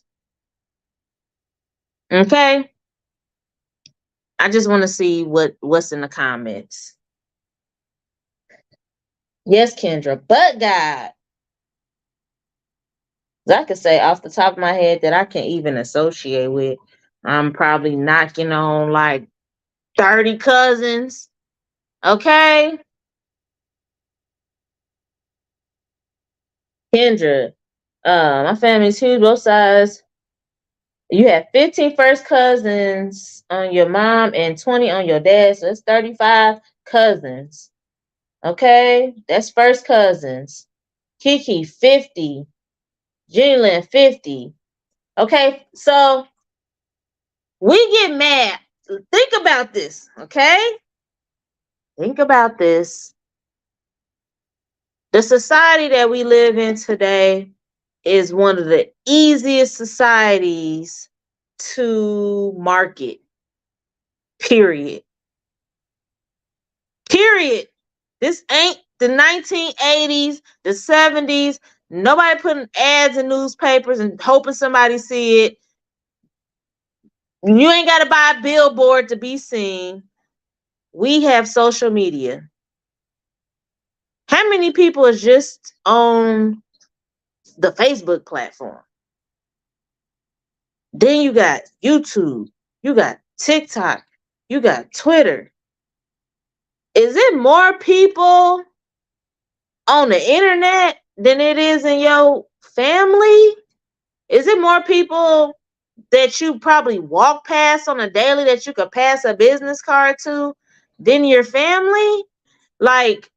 Okay. I just want to see what's in the comments. Yes, Kendra, but God. I could say off the top of my head that I can even associate with. I'm probably knocking on like 30 cousins. Okay. Kendra, my family's huge, both sides. You have 15 first cousins on your mom and 20 on your dad. So it's 35 cousins. Okay. That's first cousins. Kiki, 50. Jillian, 50. Okay. So we get mad. Think about this. Okay. Think about this. The society that we live in today is one of the easiest societies to market. Period. Period. This ain't the 1980s, the 70s. Nobody putting ads in newspapers and hoping somebody see it. You ain't got to buy a billboard to be seen. We have social media. How many people is just on the Facebook platform? Then you got YouTube, you got TikTok, you got Twitter. Is it more people on the internet than it is in your family? Is it more people that you probably walk past on a daily that you could pass a business card to than your family? Like,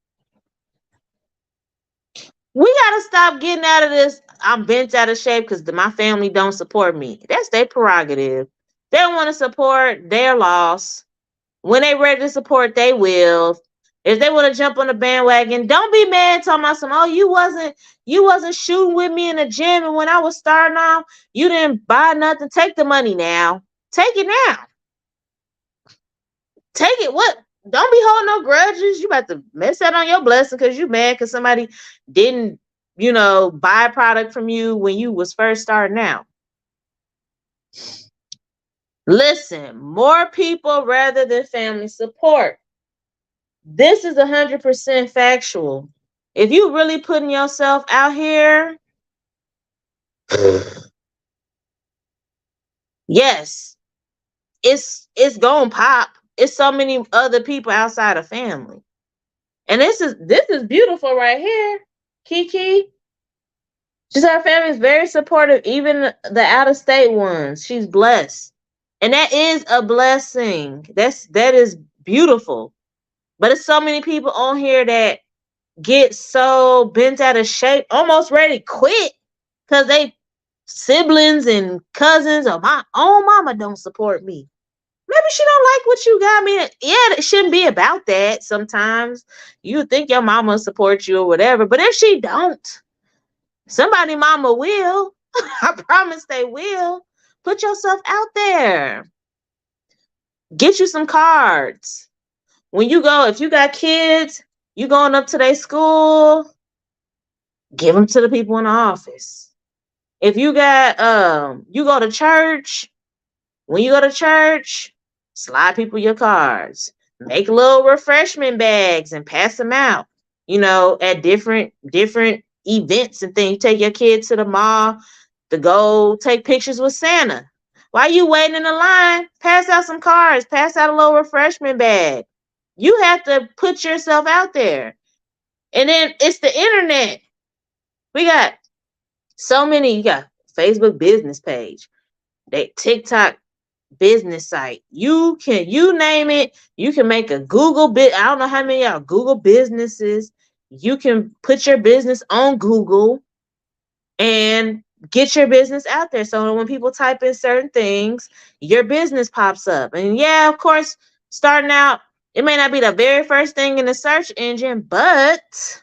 we gotta stop getting out of this. I'm bent out of shape because my family don't support me. That's their prerogative. They don't want to support their loss. When they ready to support, they will. If they want to jump on the bandwagon, don't be mad talking about some, oh, you wasn't shooting with me in the gym, and when I was starting off, you didn't buy nothing. Take the money now. Take it now. Take it. What? Don't be holding no grudges. You about to mess out on your blessing because you mad because somebody didn't, buy a product from you when you was first starting out. Listen, more people rather than family support. This is 100% factual. If you really putting yourself out here, yes, it's gonna pop. It's so many other people outside of family. And this is beautiful right here, Kiki. She said her family is very supportive, even the out of state ones. She's blessed. And that is a blessing. That is beautiful. But it's so many people on here that get so bent out of shape, almost ready to quit because they siblings and cousins or my own mama don't support me. Maybe she don't like what you got. I mean, yeah, it shouldn't be about that. Sometimes you think your mama support you or whatever, but if she don't, somebody mama will. I promise they will. Put yourself out there. Get you some cards. When you go, if you got kids, you going up to their school, give them to the people in the office. If you got you go to church, when you go to church, slide people your cards. Make little refreshment bags and pass them out, at different events and things. Take your kids to the mall to go take pictures with Santa. While you waiting in the line, pass out some cards, pass out a little refreshment bag. You have to put yourself out there. And then it's the internet. We got so many. You got Facebook business page, TikTok business site. You name it. You can make a Google I don't know how many are Google businesses. You can put your business on Google and get your business out there. So when people type in certain things, your business pops up. And yeah, of course, starting out, It may not be the very first thing in the search engine, but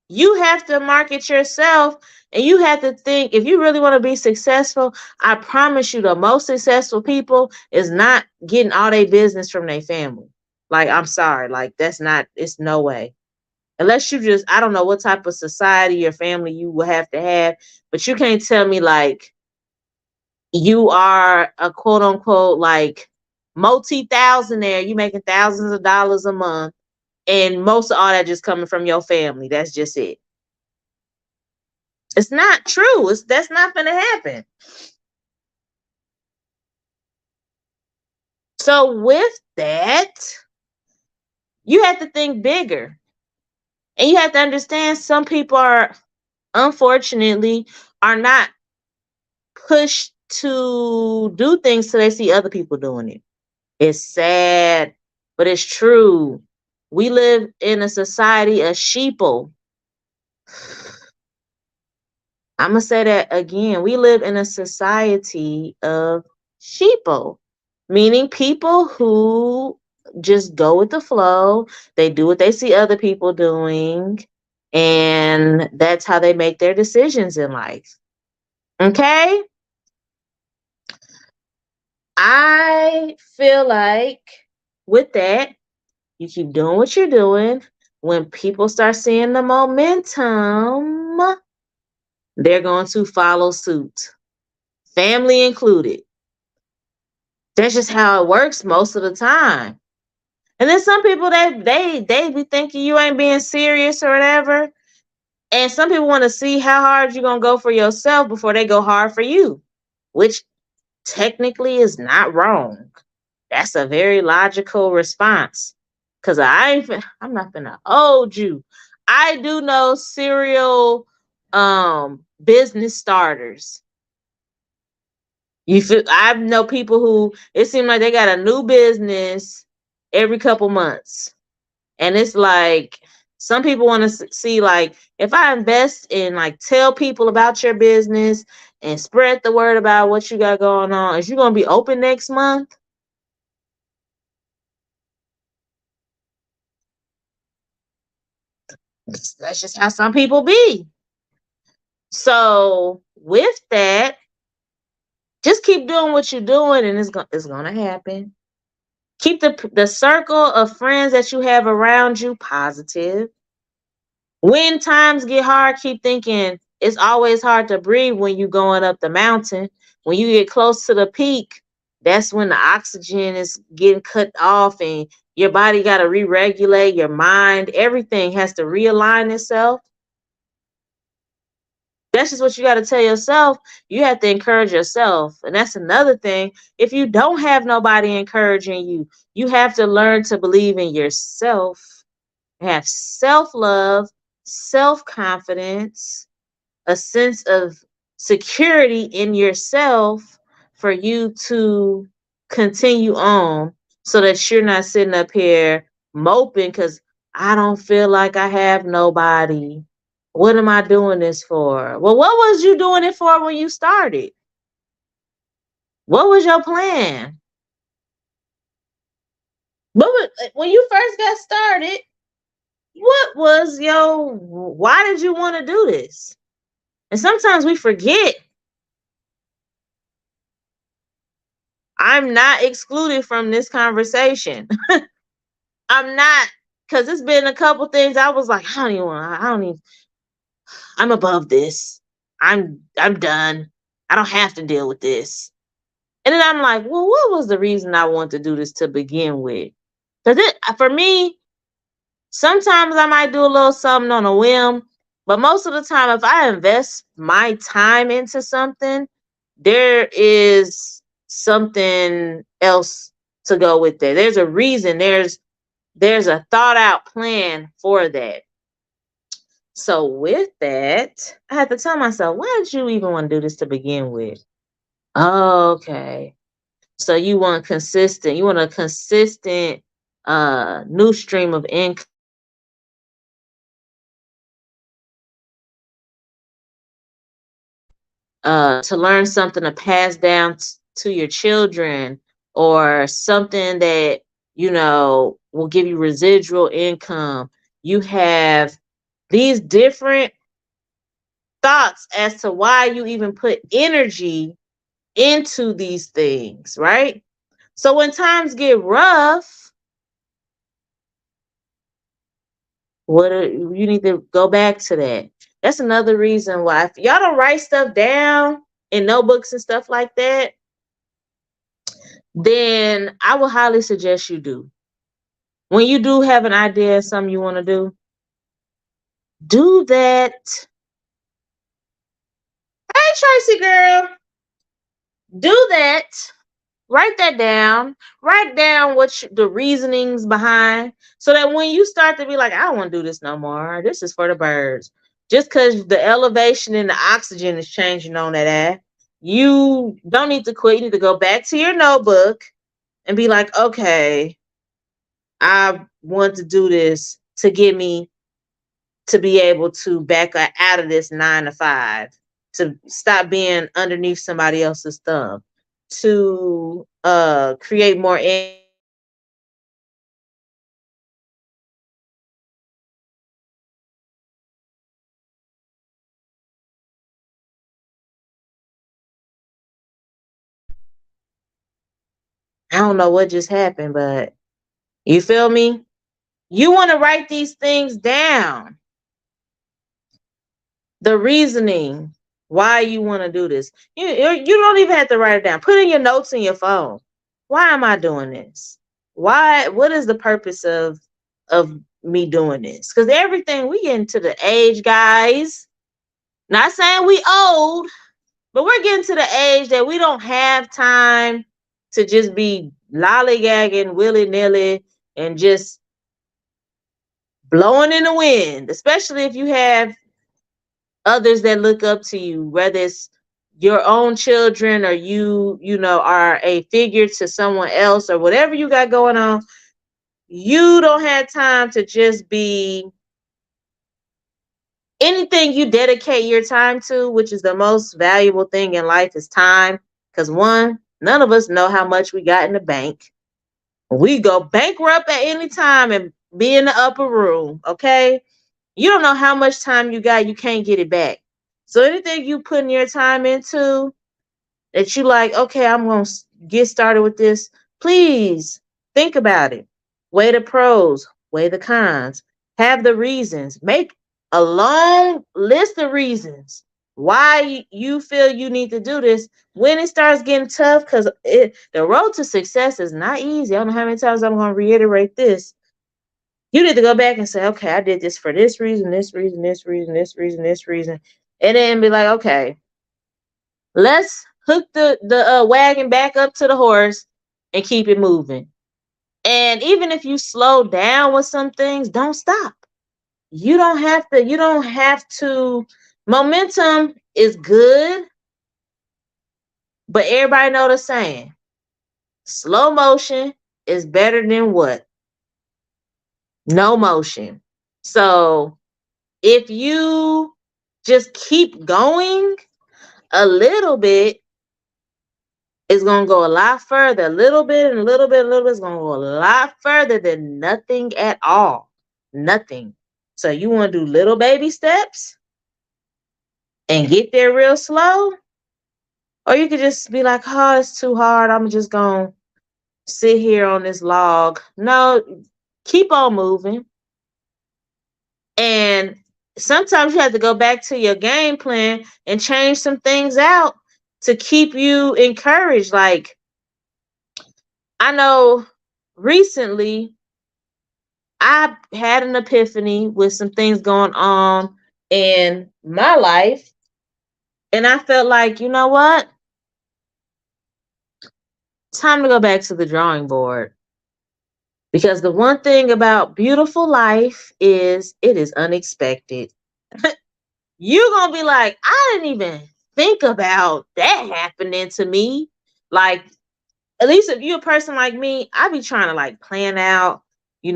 you have to market yourself and you have to think if you really want to be successful. I promise you, the most successful people is not getting all their business from their family. Like, I'm sorry, like that's not, it's no way. Unless you just, I don't know what type of society or family you will have to have, but you can't tell me like you are a quote unquote like multi-thousandaire, you making thousands of dollars a month, and most of all that just coming from your family. That's just it. It's not true. That's not gonna happen. So with that, you have to think bigger. And you have to understand some people are unfortunately are not pushed to do things so they see other people doing it. It's sad, but it's true. We live in a society of sheeple. I'm going to say that again. We live in a society of sheeple, meaning people who just go with the flow. They do what they see other people doing, and that's how they make their decisions in life. Okay? I feel like with that, you keep doing what you're doing. When people start seeing the momentum, they're going to follow suit, family included. That's just how it works most of the time. And then some people they be thinking you ain't being serious or whatever. And some people want to see how hard you're gonna go for yourself before they go hard for you, which technically is not wrong. That's a very logical response. Cause I'm not gonna hold you. I do know serial business starters. You feel I know people who it seems like they got a new business every couple months. And it's like some people want to see like if I invest in like tell people about your business and spread the word about what you got going on, is you gonna be open next month? That's just how some people be. So with that, just keep doing what you're doing, and it's gonna happen. Keep the circle of friends that you have around you positive. When times get hard, keep thinking it's always hard to breathe when you're going up the mountain. When you get close to the peak, that's when the oxygen is getting cut off and your body got to re-regulate, your mind, everything has to realign itself. That's just what you got to tell yourself. You have to encourage yourself. And that's another thing. If you don't have nobody encouraging you, you have to learn to believe in yourself, have self love, self confidence, a sense of security in yourself for you to continue on so that you're not sitting up here moping because I don't feel like I have nobody. What am I doing this for? Well, what was you doing it for when you started? What was your plan? When you first got started, what was your, why did you want to do this? And sometimes we forget. I'm not excluded from this conversation. I'm not, because it's been a couple things I was like, I don't even, I'm above this. I'm done. I don't have to deal with this. And then I'm like, well, what was the reason I wanted to do this to begin with? Because for me, sometimes I might do a little something on a whim, but most of the time, if I invest my time into something, there is something else to go with it. There's a reason. There's a thought out plan for that. So with that, I had to tell myself, why did you even want to do this to begin with? Okay. So you want consistent, you want a consistent new stream of income to learn something to pass down to your children or something that will give you residual income. You have these different thoughts as to why you even put energy into these things, right? So when times get rough, you need to go back to that. That's another reason why if y'all don't write stuff down in notebooks and stuff like that, then I would highly suggest you do. When you do have an idea of something you want to do that. Hey, Tracy girl, do that. Write that down. Write down the reasonings behind, so that when you start to be like, I don't want to do this no more. This is for the birds. Just because the elevation and the oxygen is changing on that ass, you don't need to quit. You need to go back to your notebook and be like, okay, I want to do this to get me to be able to back out of this 9 to 5, to stop being underneath somebody else's thumb, to create more I don't know what just happened, but you feel me? You want to write these things down. The reasoning why you want to do this. You don't even have to write it down. Put in your notes in your phone. Why am I doing this? What is the purpose of me doing this? Because everything, we get into the age, guys. Not saying we old, but we're getting to the age that we don't have time to just be lollygagging willy-nilly and just blowing in the wind, especially if you have others that look up to you, whether it's your own children or are a figure to someone else or whatever you got going on. You don't have time to just be anything you dedicate your time to, which is the most valuable thing in life, is time. Because one, none of us know how much we got in the bank. We go bankrupt at any time and be in the upper room, okay? You don't know how much time you got, you can't get it back. So anything you putting your time into that you like, okay, I'm going to get started with this, please think about it. Weigh the pros, weigh the cons, have the reasons. Make a long list of reasons why you feel you need to do this when it starts getting tough, because the road to success is not easy. I don't know how many times I'm going to reiterate this. You need to go back and say, okay, I did this for this reason, this reason, this reason, this reason, this reason. And then be like, okay, let's hook the wagon back up to the horse and keep it moving. And even if you slow down with some things, don't stop. You don't have to. Momentum is good, but everybody know the saying. Slow motion is better than what? No motion. So if you just keep going a little bit, it's going to go a lot further. A little bit and a little bit, a little bit is going to go a lot further than nothing at all. Nothing. So you want to do little baby steps and get there real slow? Or you could just be like, oh, it's too hard. I'm just going to sit here on this log. No, keep on moving. And sometimes you have to go back to your game plan and change some things out to keep you encouraged. Like, I know recently I had an epiphany with some things going on in my life. And I felt like, you know what? Time to go back to the drawing board. Because the one thing about beautiful life is it is unexpected. You're going to be like, I didn't even think about that happening to me. Like, at least if you're a person like me, I be trying to like plan out, E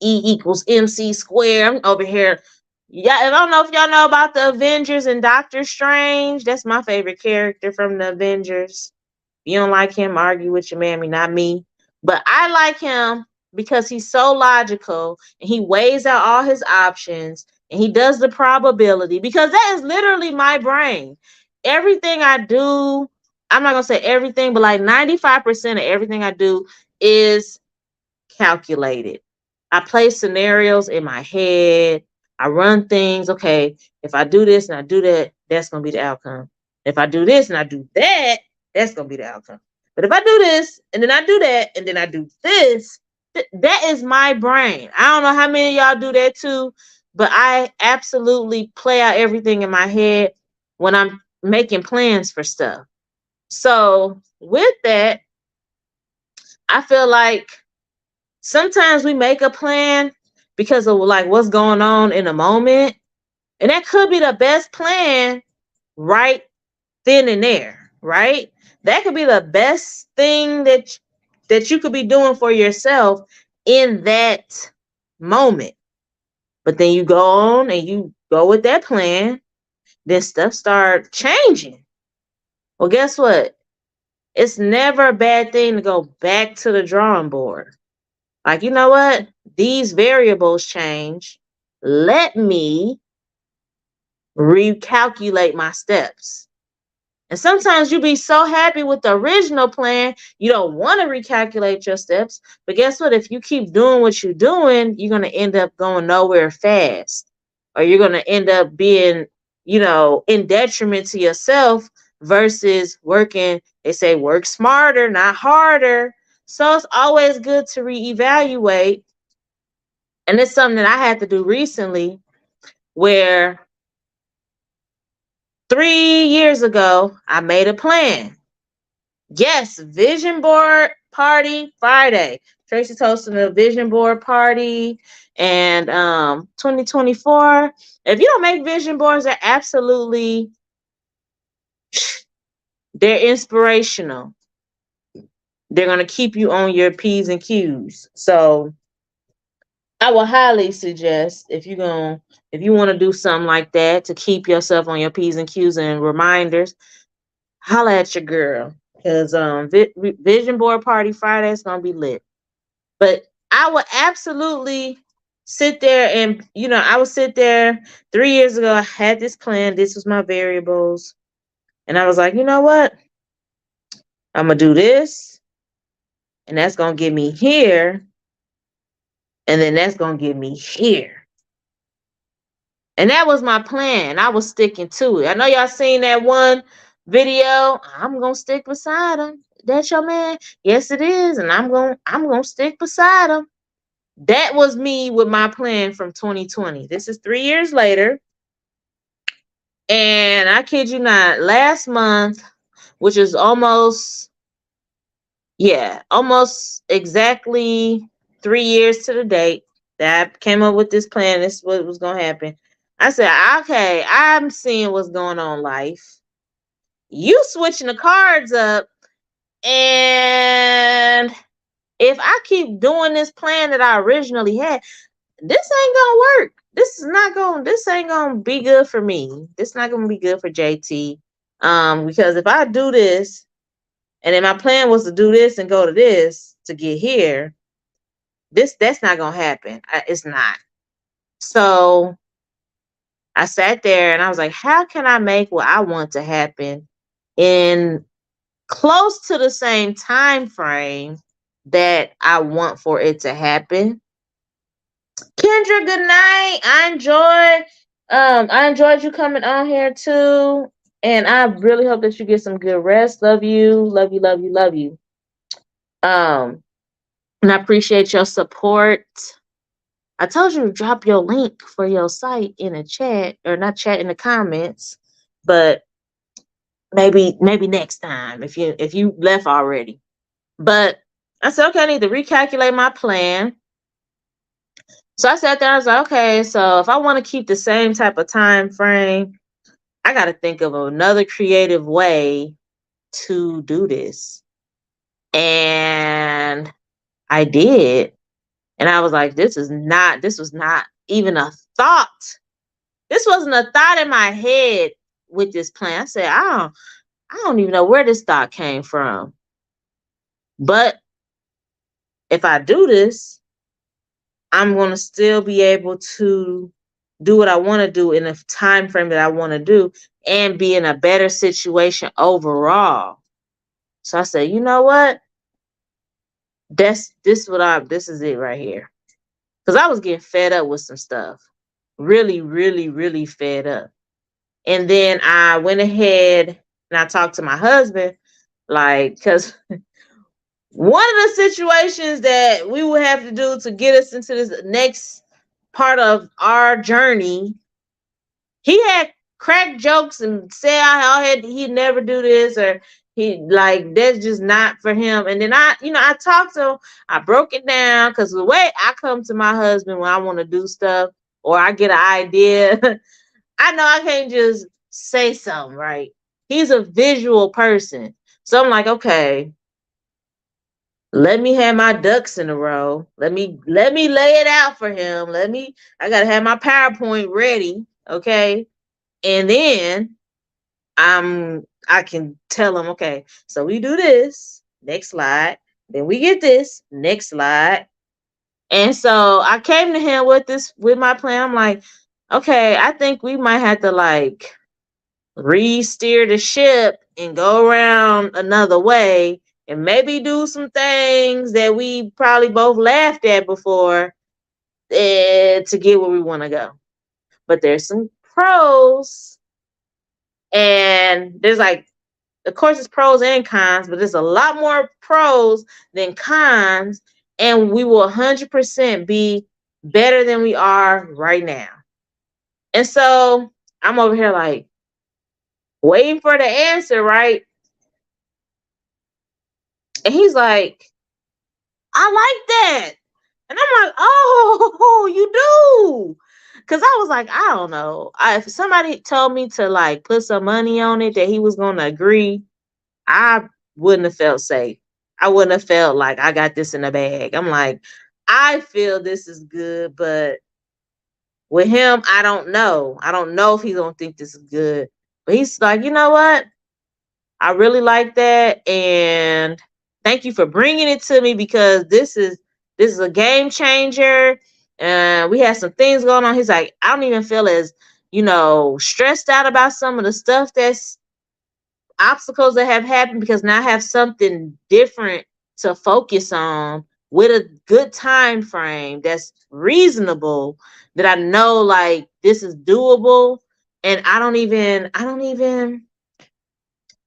equals MC square. I'm over here. Yeah, I don't know if y'all know about the Avengers and Doctor Strange. That's my favorite character from the Avengers. If you don't like him, argue with your mammy, not me. But I like him because he's so logical and he weighs out all his options and he does the probability, because that is literally my brain. Everything I do, I'm not going to say everything, but like 95% of everything I do is calculated. I play scenarios in my head. I run things. Okay, if I do this and I do that, that's going to be the outcome. If I do this and I do that, that's going to be the outcome. But if I do this and then I do that and then I do this, that is my brain. I don't know how many of y'all do that too, but I absolutely play out everything in my head when I'm making plans for stuff. So with that, I feel like sometimes we make a plan because of like what's going on in the moment. And that could be the best plan right then and there, right? That could be the best thing that you could be doing for yourself in that moment. But then you go on and you go with that plan, then stuff start changing. Well, guess what? It's never a bad thing to go back to the drawing board. Like, you know what? These variables change. Let me recalculate my steps. And sometimes you be so happy with the original plan, you don't want to recalculate your steps. But guess what? If you keep doing what you're doing, you're going to end up going nowhere fast. Or you're going to end up being, in detriment to yourself versus working. They say work smarter, not harder. So it's always good to reevaluate. And it's something that I had to do recently where 3 years ago, I made a plan. Yes, vision board party Friday. Tracy's hosting a vision board party. And 2024, if you don't make vision boards, they're inspirational. They're going to keep you on your P's and Q's. So I would highly suggest if you want to do something like that to keep yourself on your P's and Q's and reminders, holla at your girl, because Vision Board Party Friday is gonna be lit. But I would absolutely sit there and I would sit there 3 years ago. I had this plan. This was my variables, and I was like, you know what? I'm gonna do this, and that's gonna get me here, and then that's gonna get me here. And that was my plan. I was sticking to it. I know y'all seen that one video. I'm gonna stick beside him. That's your man. Yes, it is. And I'm gonna stick beside him. That was me with my plan from 2020. This is 3 years later. And I kid you not, last month, which is almost exactly 3 years to the date that I came up with this plan. This is what was gonna happen. I said, okay, I'm seeing what's going on in life. You switching the cards up, and if I keep doing this plan that I originally had, this ain't gonna work. This ain't gonna be good for me. This not gonna be good for JT. Because if I do this, and then my plan was to do this and go to this to get here, that's not gonna happen. It's not. So I sat there and I was like, how can I make what I want to happen in close to the same time frame that I want for it to happen? Kendra, good night. I enjoyed you coming on here too. And I really hope that you get some good rest. Love you. Love you, love you, love you. And I appreciate your support. I told you to drop your link for your site in the chat, or not chat, in the comments, but maybe next time if you left already. But I said, okay, I need to recalculate my plan. So I sat there, I was like, okay, so if I want to keep the same type of time frame, I got to think of another creative way to do this. And I did. And I was like, this was not even a thought. This wasn't a thought in my head with this plan. I said, I don't even know where this thought came from. But if I do this, I'm going to still be able to do what I want to do in a time frame that I want to do and be in a better situation overall. So I said, you know what? This is it right here. Because I was getting fed up with some stuff. Really, really, really fed up. And then I went ahead and I talked to my husband, like, because one of the situations that we would have to do to get us into this next part of our journey, he had cracked jokes and said he'd never do this, or he like that's just not for him. And then I talked to him, I broke it down, because the way I come to my husband when I want to do stuff or I get an idea, I know I can't just say something, right? He's a visual person. So I'm like, okay, let me have my ducks in a row. Let me lay it out for him. I gotta have my PowerPoint ready. Okay. And then I can tell him, okay, so we do this, next slide, then we get this, next slide. And so I came to him with my plan. I'm like, okay, I think we might have to like re-steer the ship and go around another way and maybe do some things that we probably both laughed at before, to get where we want to go. But there's some pros, and there's like, of course, it's pros and cons, but there's a lot more pros than cons, and we will 100% be better than we are right now. And so I'm over here like waiting for the answer, right? And he's like, I like that. And I'm like, oh, you do. Because I was like, I don't know. If somebody told me to like put some money on it that he was going to agree, I wouldn't have felt safe. I wouldn't have felt like I got this in the bag. I'm like, I feel this is good, but with him, I don't know. I don't know if he's going to think this is good. But he's like, you know what? I really like that, and thank you for bringing it to me, because this is a game changer. And we had some things going on. He's like, I don't even feel as stressed out about some of the stuff that's obstacles that have happened, because now I have something different to focus on with a good time frame that's reasonable, that I know like this is doable, and I don't even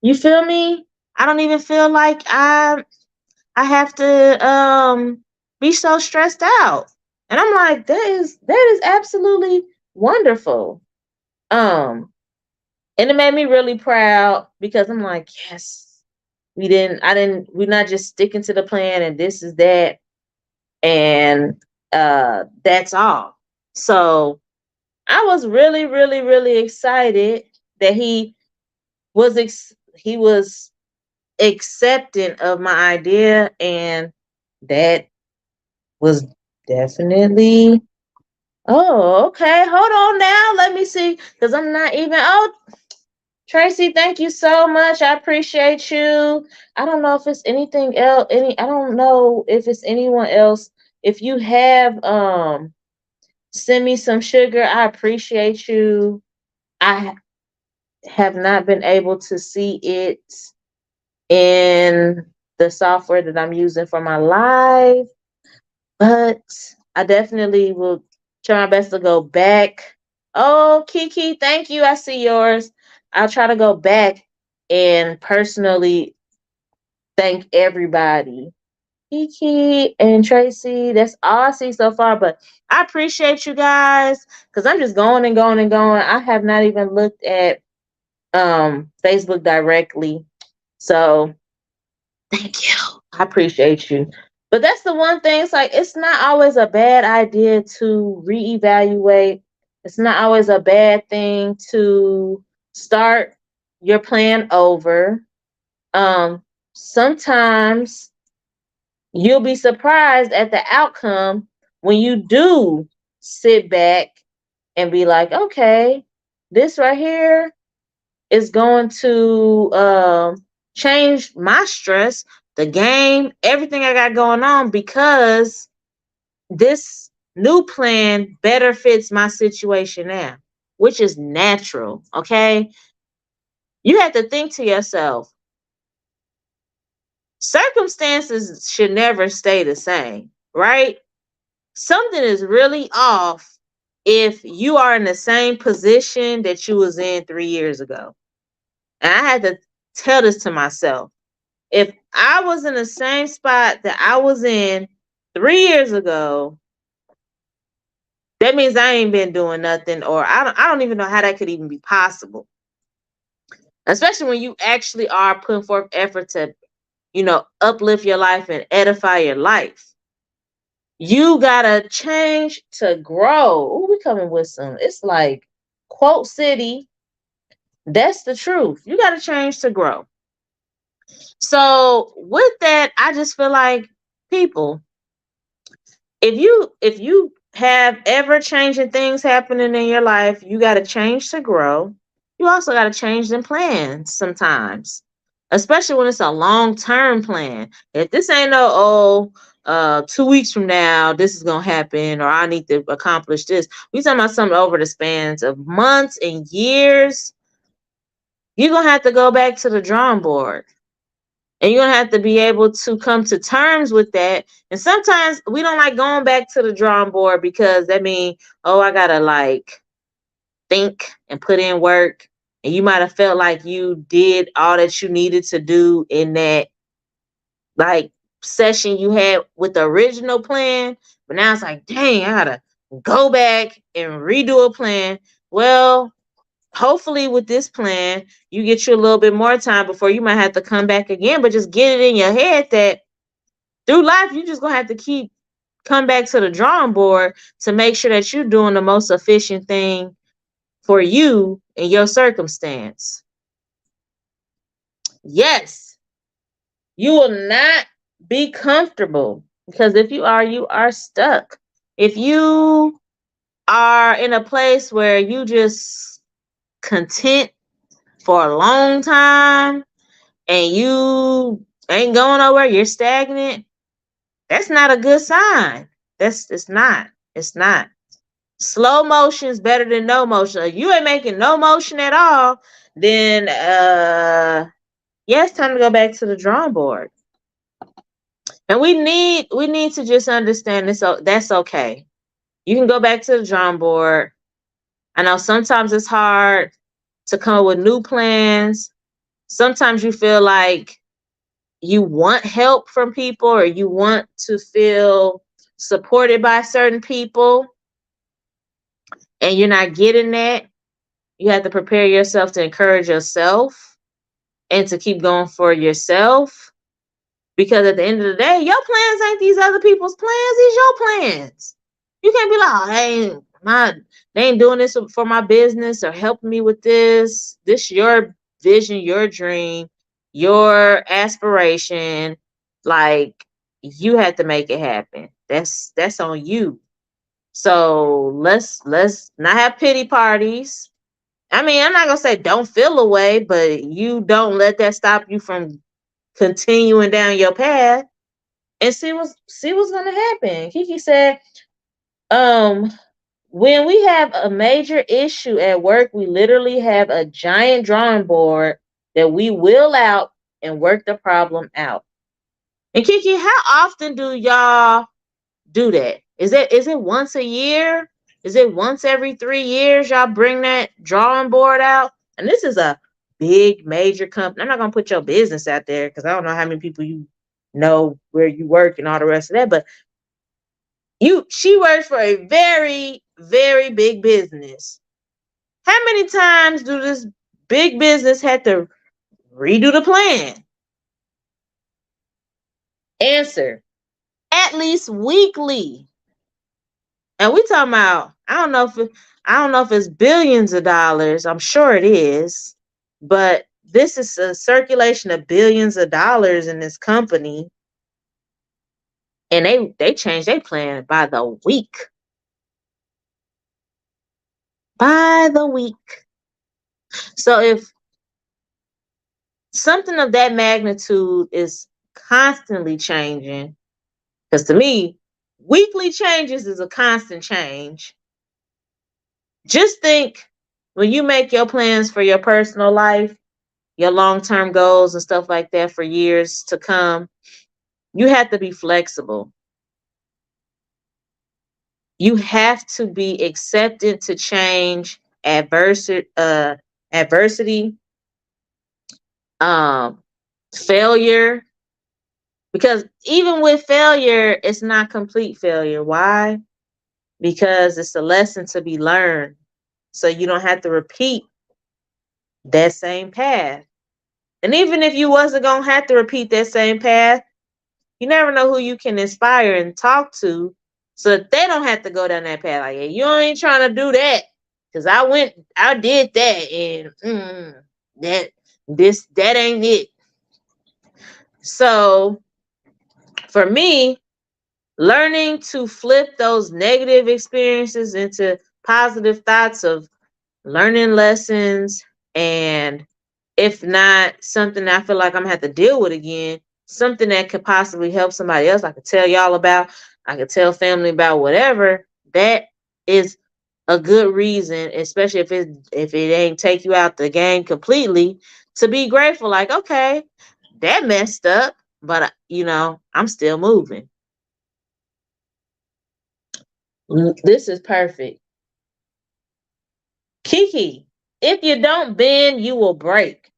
you feel me? I don't even feel like I have to be so stressed out. And I'm like, that is absolutely wonderful. And it made me really proud, because I'm like, yes, we're not just sticking to the plan and this is that, and that's all. So I was really, really, really excited that he was accepting of my idea, and that was definitely, oh, okay, hold on now, let me see, because I'm not even, oh, Tracy, thank you so much, I appreciate you. I don't know if it's anything else, I don't know if it's anyone else. If you have send me some sugar, I appreciate you. I have not been able to see it in the software that I'm using for my live, but I definitely will try my best to go back. Oh, Kiki, thank you. I see yours. I'll try to go back and personally thank everybody. Kiki and Tracy, that's all I see so far, but I appreciate you guys, because I'm just going and going and going. I have not even looked at Facebook directly. So thank you. I appreciate you. But that's the one thing. It's like, it's not always a bad idea to reevaluate. It's not always a bad thing to start your plan over. Sometimes you'll be surprised at the outcome when you do sit back and be like, okay, this right here is going to change my stress the game, everything I got going on, because this new plan better fits my situation now, which is natural. Okay. You have to think to yourself, circumstances should never stay the same, right? Something is really off if you are in the same position that you was in 3 years ago. And I had to tell this to myself. If I was in the same spot that I was in 3 years ago, that means I ain't been doing nothing, or I don't even know how that could even be possible. Especially when you actually are putting forth effort to, uplift your life and edify your life. You gotta change to grow. Ooh, we coming with some. It's like quote city. That's the truth. You gotta change to grow. So with that, I just feel like, people, if you have ever changing things happening in your life, you got to change to grow. You also got to change them plans sometimes, especially when it's a long-term plan. If this ain't no, 2 weeks from now this is gonna happen, or I need to accomplish this, we talking about something over the spans of months and years. You're gonna have to go back to the drawing board. And you're gonna have to be able to come to terms with that. And sometimes we don't like going back to the drawing board, because that means, oh, I gotta like think and put in work. And you might have felt like you did all that you needed to do in that like session you had with the original plan. But now it's like, dang, I gotta go back and redo a plan. Well, hopefully with this plan, you get you a little bit more time before you might have to come back again. But just get it in your head that through life, you just gonna have to keep come back to the drawing board to make sure that you're doing the most efficient thing for you in your circumstance. Yes, you will not be comfortable, because if you are stuck. If you are in a place where you just content for a long time and you ain't going nowhere, you're stagnant, that's not a good sign. It's not. It's not. Slow motion is better than no motion. If you ain't making no motion at all, then yeah, it's time to go back to the drawing board. And we need to just understand this. So that's okay. You can go back to the drawing board. I know sometimes it's hard to come up with new plans. Sometimes you feel like you want help from people, or you want to feel supported by certain people, and you're not getting that. You have to prepare yourself to encourage yourself and to keep going for yourself, because at the end of the day, your plans ain't these other people's plans. These your plans. You can't be like, oh, they ain't doing this for my business or helping me with this. This your vision, your dream, your aspiration. Like, you have to make it happen. That's on you. So let's not have pity parties. I mean, I'm not gonna say don't feel away, but you don't let that stop you from continuing down your path and see what's gonna happen. Kiki said, um, when we have a major issue at work, we literally have a giant drawing board that we wheel out and work the problem out. And Kiki, how often do y'all do that? Is it once a year? Is it once every 3 years y'all bring that drawing board out? And this is a big major company. I'm not gonna put your business out there because I don't know how many people you know where you work and all the rest of that, but she works for a very, very big business. How many times do this big business have to redo the plan? Answer: at least weekly. And we talking about, I don't know if it's billions of dollars. I'm sure it is, but this is a circulation of billions of dollars in this company, and they change their plan by the week. By the week. So if something of that magnitude is constantly changing. Because to me, weekly changes is a constant change. Just think when you make your plans for your personal life, your long term goals and stuff like that for years to come, you have to be flexible. You have to be accepted to change, adversity, um, failure. Because even with failure, it's not complete failure. Why? Because it's a lesson to be learned. So you don't have to repeat that same path. And even if you wasn't gonna have to repeat that same path, you never know who you can inspire and talk to so that they don't have to go down that path. Like, hey, you ain't trying to do that. Cause I did that and that ain't it. So for me, learning to flip those negative experiences into positive thoughts of learning lessons, and if not something I feel like I'm gonna have to deal with again, something that could possibly help somebody else, I could tell y'all about, I could tell family about, whatever, that is a good reason, especially if it ain't take you out the game completely, to be grateful. Like, okay, that messed up, but I'm still moving. This is perfect. Kiki, if you don't bend, you will break.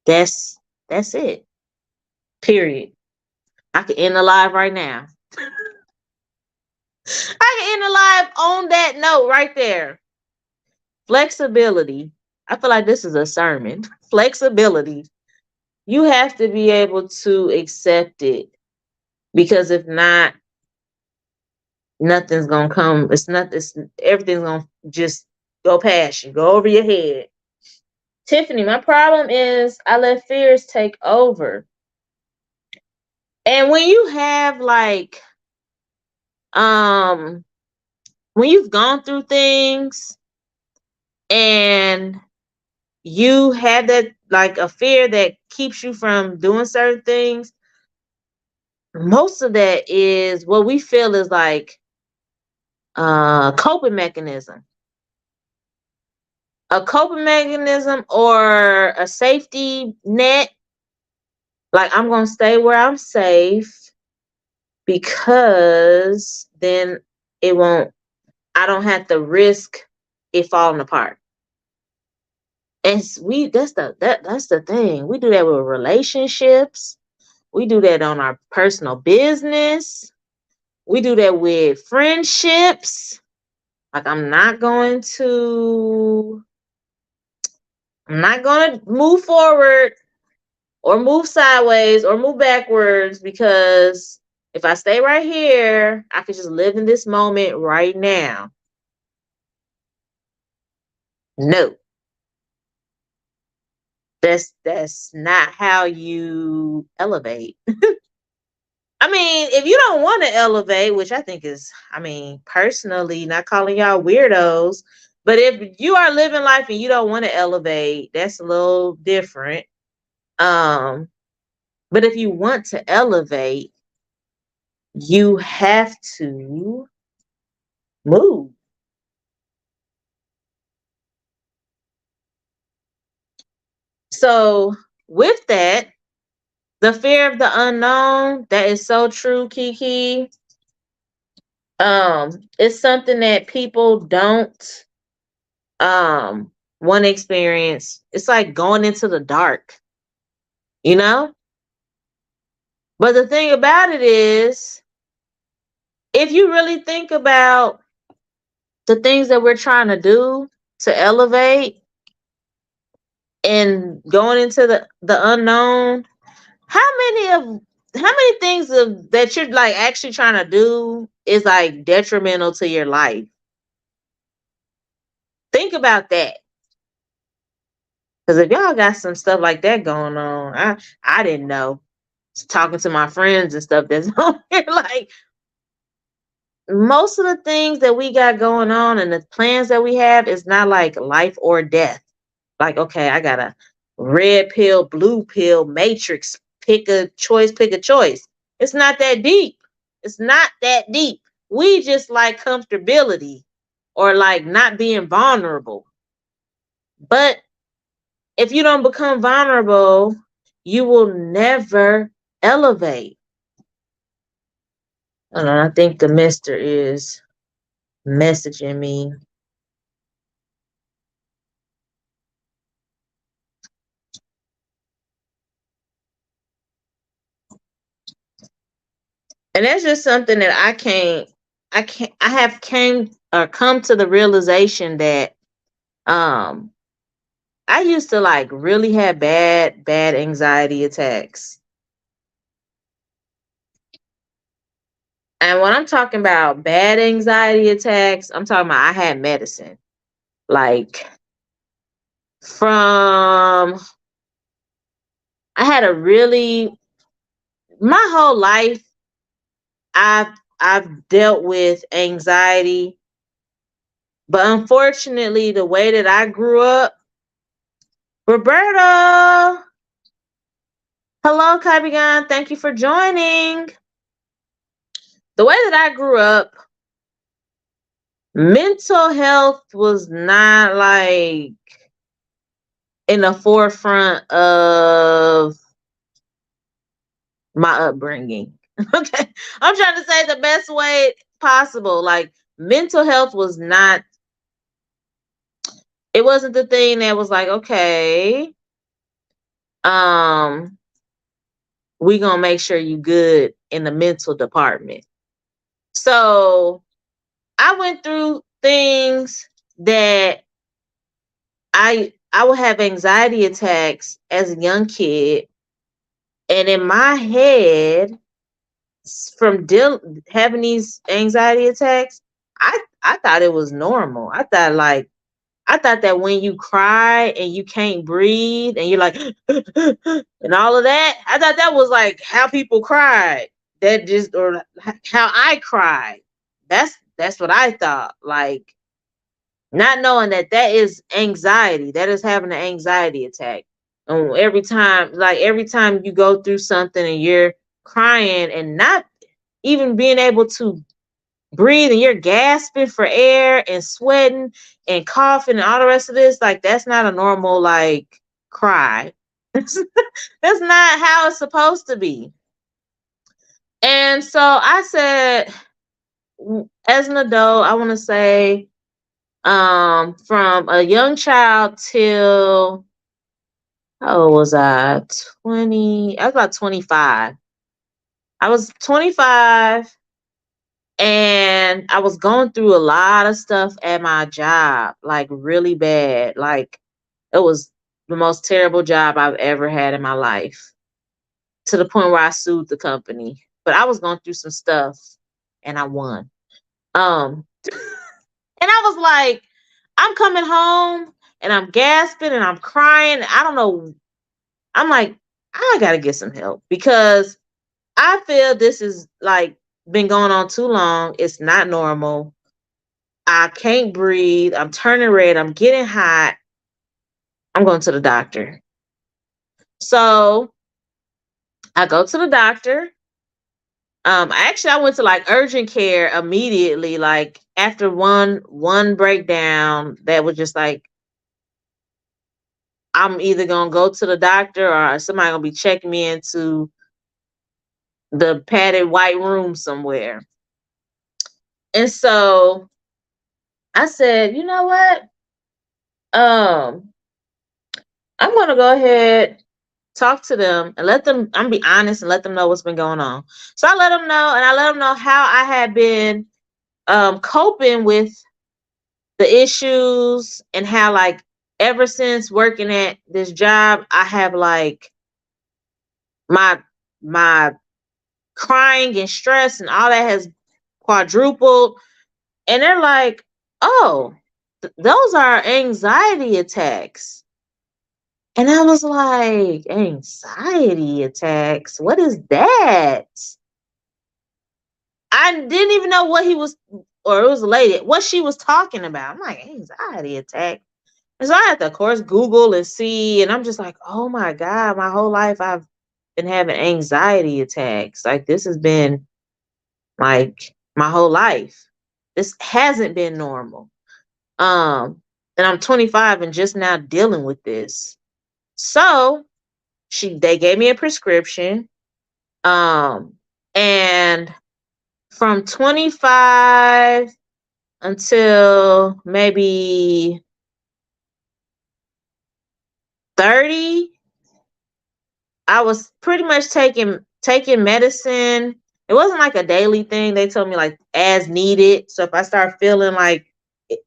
That's that's it. Period. I can end the live right now. I can end the live on that note right there. Flexibility. I feel like this is a sermon. Flexibility. You have to be able to accept it, because if not, nothing's gonna come. Everything's gonna just go past you, go over your head. Tiffany, my problem is I let fears take over. And when you have um when you've gone through things and you have that, like, a fear that keeps you from doing certain things, most of that is what we feel is like coping mechanism. A coping mechanism or a safety net. Like, I'm gonna stay where I'm safe because then it won't I don't have to risk it falling apart. And that's the thing. We do that with relationships. We do that on our personal business. We do that with friendships. Like, I'm not going to move forward or move sideways or move backwards, because if I stay right here, I can just live in this moment right now. No. That's not how you elevate. I mean, if you don't want to elevate, which I think is, personally, not calling y'all weirdos, but if you are living life and you don't want to elevate, that's a little different. But if you want to elevate, you have to move. So with that, the fear of the unknown, that is so true, Kiki. It's something that people don't want to experience. It's like going into the dark, you know? But the thing about it is, if you really think about the things that we're trying to do to elevate and going into the unknown, how many things that you're like actually trying to do is like detrimental to your life? Think about that. Because if y'all got some stuff like that going on, I didn't know. Just talking to my friends and stuff that's on here, like, most of the things that we got going on and the plans that we have is not like life or death. Like, okay, red pill, blue pill, matrix, pick a choice, pick a choice. It's not that deep. It's not that deep. We just like comfortability or like not being vulnerable. But if you don't become vulnerable, you will never elevate. I think the mister is messaging me. And that's just something that I have came or come to the realization that um I used to like really have bad anxiety attacks. And when I'm talking about bad anxiety attacks, I'm talking about I had medicine. Like from I had a really my whole life I've I've dealt with anxiety, but unfortunately the way that I grew up, Roberto, hello Kabigan, thank you for joining. The way that I grew up, mental health was not like in the forefront of my upbringing. Okay. I'm trying to say the best way possible. Like mental health was not, it wasn't the thing that was like, okay, um, we gonna make sure you good in the mental department. So I went through things that I would have anxiety attacks as a young kid, and in my head, from having these anxiety attacks, I thought it was normal. I thought that when you cry and you can't breathe and you're like and all of that, I thought that was like how people cried. That just or how I cried. That's what I thought. Like not knowing that that is anxiety. That is having an anxiety attack. And every time you go through something and you're crying and not even being able to breathe and you're gasping for air and sweating and coughing and all the rest of this, like that's not a normal like cry. That's not how it's supposed to be. And so I said, as an adult, I want to say, from a young child till how old was I? 20. I was about 25. I was 25 and I was going through a lot of stuff at my job, like really bad. Like it was the most terrible job I've ever had in my life, to the point where I sued the company. But I was going through some stuff and I won. Um and I was like, I'm coming home and I'm gasping and I'm crying. I don't know. I'm like, I gotta get some help because I feel this is like been going on too long. It's not normal. I can't breathe. I'm turning red. I'm getting hot. I'm going to the doctor. So I go to the doctor. I went to like urgent care immediately, like after one breakdown that was just like I'm either gonna go to the doctor or somebody gonna be checking me into the padded white room somewhere. And so I said, you know what? Um, I'm gonna go ahead, talk to them, and let them. I'm be honest and let them know what's been going on. So I let them know, and I let them know how I had been coping with the issues and how like ever since working at this job, I have like my my crying and stress and all that has quadrupled. And they're like, oh, those are anxiety attacks. And I was like, anxiety attacks? What is that? I didn't even know what he was, or it was a lady, what she was talking about. I'm like, anxiety attack. And so I had to, of course, Google and see, and I'm just like, oh my God, my whole life I've been having anxiety attacks. Like this has been like my whole life. This hasn't been normal. And I'm 25 and just now dealing with this. So they gave me a prescription. And from 25 until maybe 30, I was pretty much taking medicine. It wasn't like a daily thing. They told me like as needed. So if I start feeling like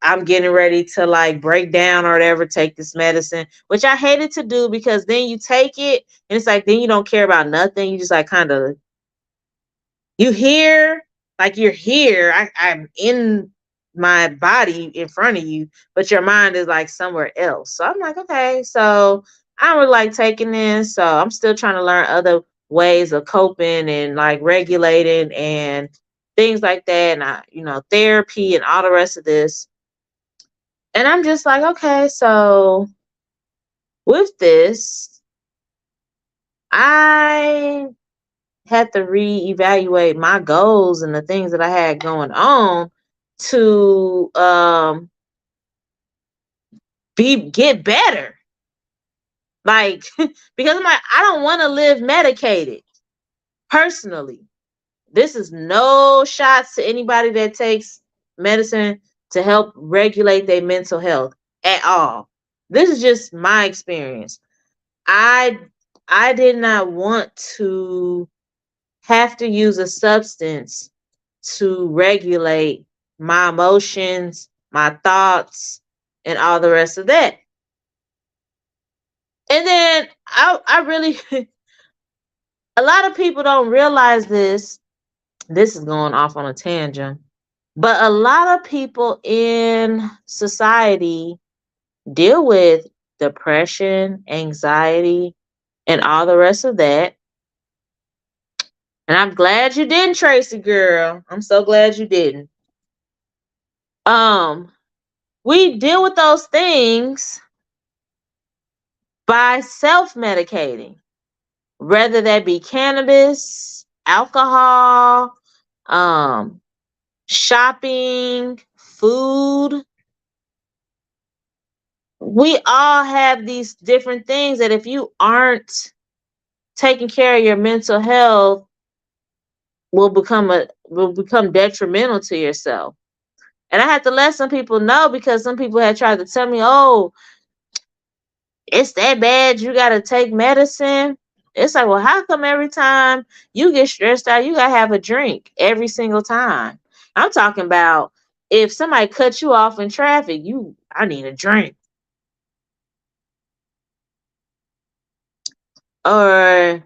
I'm getting ready to like break down or whatever, take this medicine, which I hated to do because then you take it and it's like then you don't care about nothing. You just like kind of you hear like you're here. I'm in my body in front of you, but your mind is like somewhere else. So I'm like, okay, so I don't really like taking this. So I'm still trying to learn other ways of coping and like regulating and things like that. And therapy and all the rest of this. And I'm just like, okay, so with this, I had to reevaluate my goals and the things that I had going on to get better. Like because I'm like, I don't want to live medicated personally. This is no shots to anybody that takes medicine to help regulate their mental health at all. This is just my experience. I did not want to have to use a substance to regulate my emotions, my thoughts, and all the rest of that. And then I really, a lot of people don't realize this. This is going off on a tangent, but a lot of people in society deal with depression, anxiety, and all the rest of that. And I'm glad you didn't, Tracy girl. I'm so glad you didn't. Um, we deal with those things by self-medicating, whether that be cannabis, alcohol, um, shopping, food. We all have these different things that if you aren't taking care of your mental health will become detrimental to yourself. And I had to let some people know because some people had tried to tell me, oh, it's that bad, you gotta take medicine. It's like, well, how come every time you get stressed out, you gotta have a drink every single time? I'm talking about if somebody cuts you off in traffic, I need a drink. Or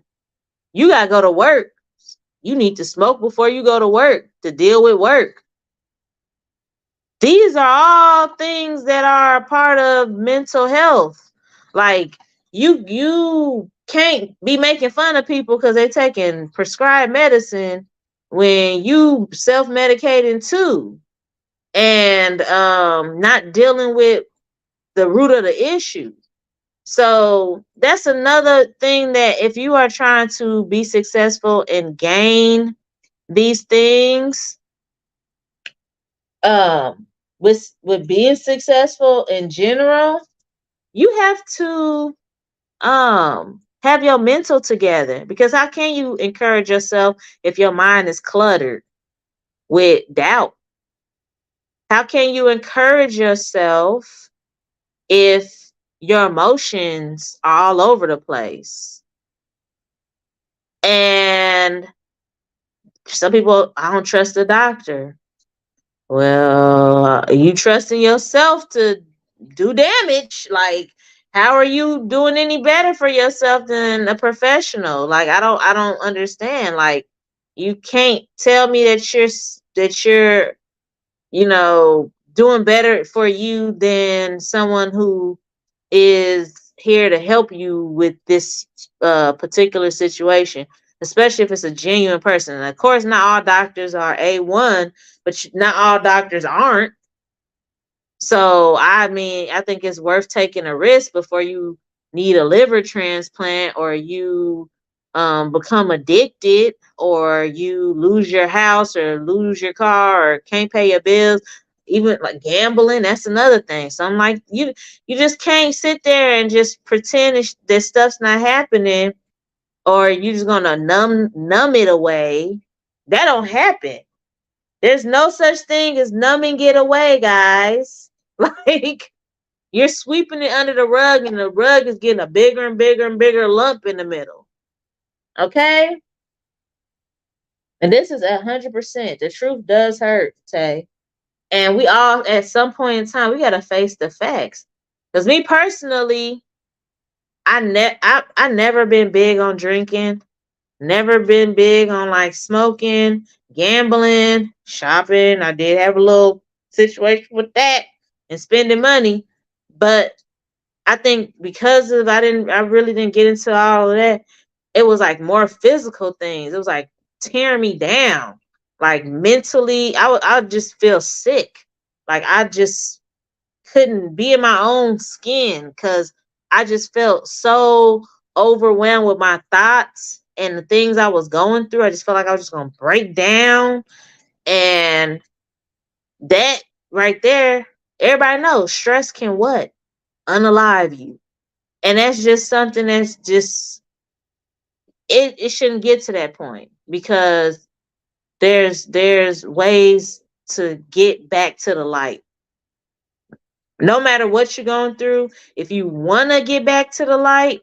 you gotta go to work. You need to smoke before you go to work to deal with work. These are all things that are a part of mental health. Like you can't be making fun of people because they're taking prescribed medicine when you self-medicating too and not dealing with the root of the issue. So that's another thing that if you are trying to be successful and gain these things, um with being successful in general, you have to have your mental together, because how can you encourage yourself if your mind is cluttered with doubt? How can you encourage yourself if your emotions are all over the place? And some people, I don't trust the doctor. Well, are you trusting yourself to do damage? Like, how are you doing any better for yourself than a professional? Like, I don't understand. Like, you can't tell me that you're, doing better for you than someone who is here to help you with this particular situation, especially if it's a genuine person. And of course, not all doctors are A1, but not all doctors aren't. So, I mean, I think it's worth taking a risk before you need a liver transplant, or you become addicted, or you lose your house or lose your car or can't pay your bills. Even like gambling, that's another thing. So I'm like, you just can't sit there and just pretend that stuff's not happening, or you just gonna numb it away. That don't happen. There's no such thing as numbing it away, guys. Like, you're sweeping it under the rug, and the rug is getting a bigger and bigger and bigger lump in the middle. Okay? And this is 100%. The truth does hurt, Tay. And we all, at some point in time, we got to face the facts. Because me personally, I never been big on drinking. Never been big on like smoking, gambling, shopping. I did have a little situation with that and spending money. But I think because of I really didn't get into all of that. It was like more physical things. It was like tearing me down, like mentally. I would just feel sick, like I just couldn't be in my own skin because I just felt so overwhelmed with my thoughts and the things I was going through. I just felt like I was just gonna break down, and that right there, everybody knows stress can what? Unalive you. And that's just something that's just it shouldn't get to that point, because there's ways to get back to the light. No matter what you're going through, if you want to get back to the light,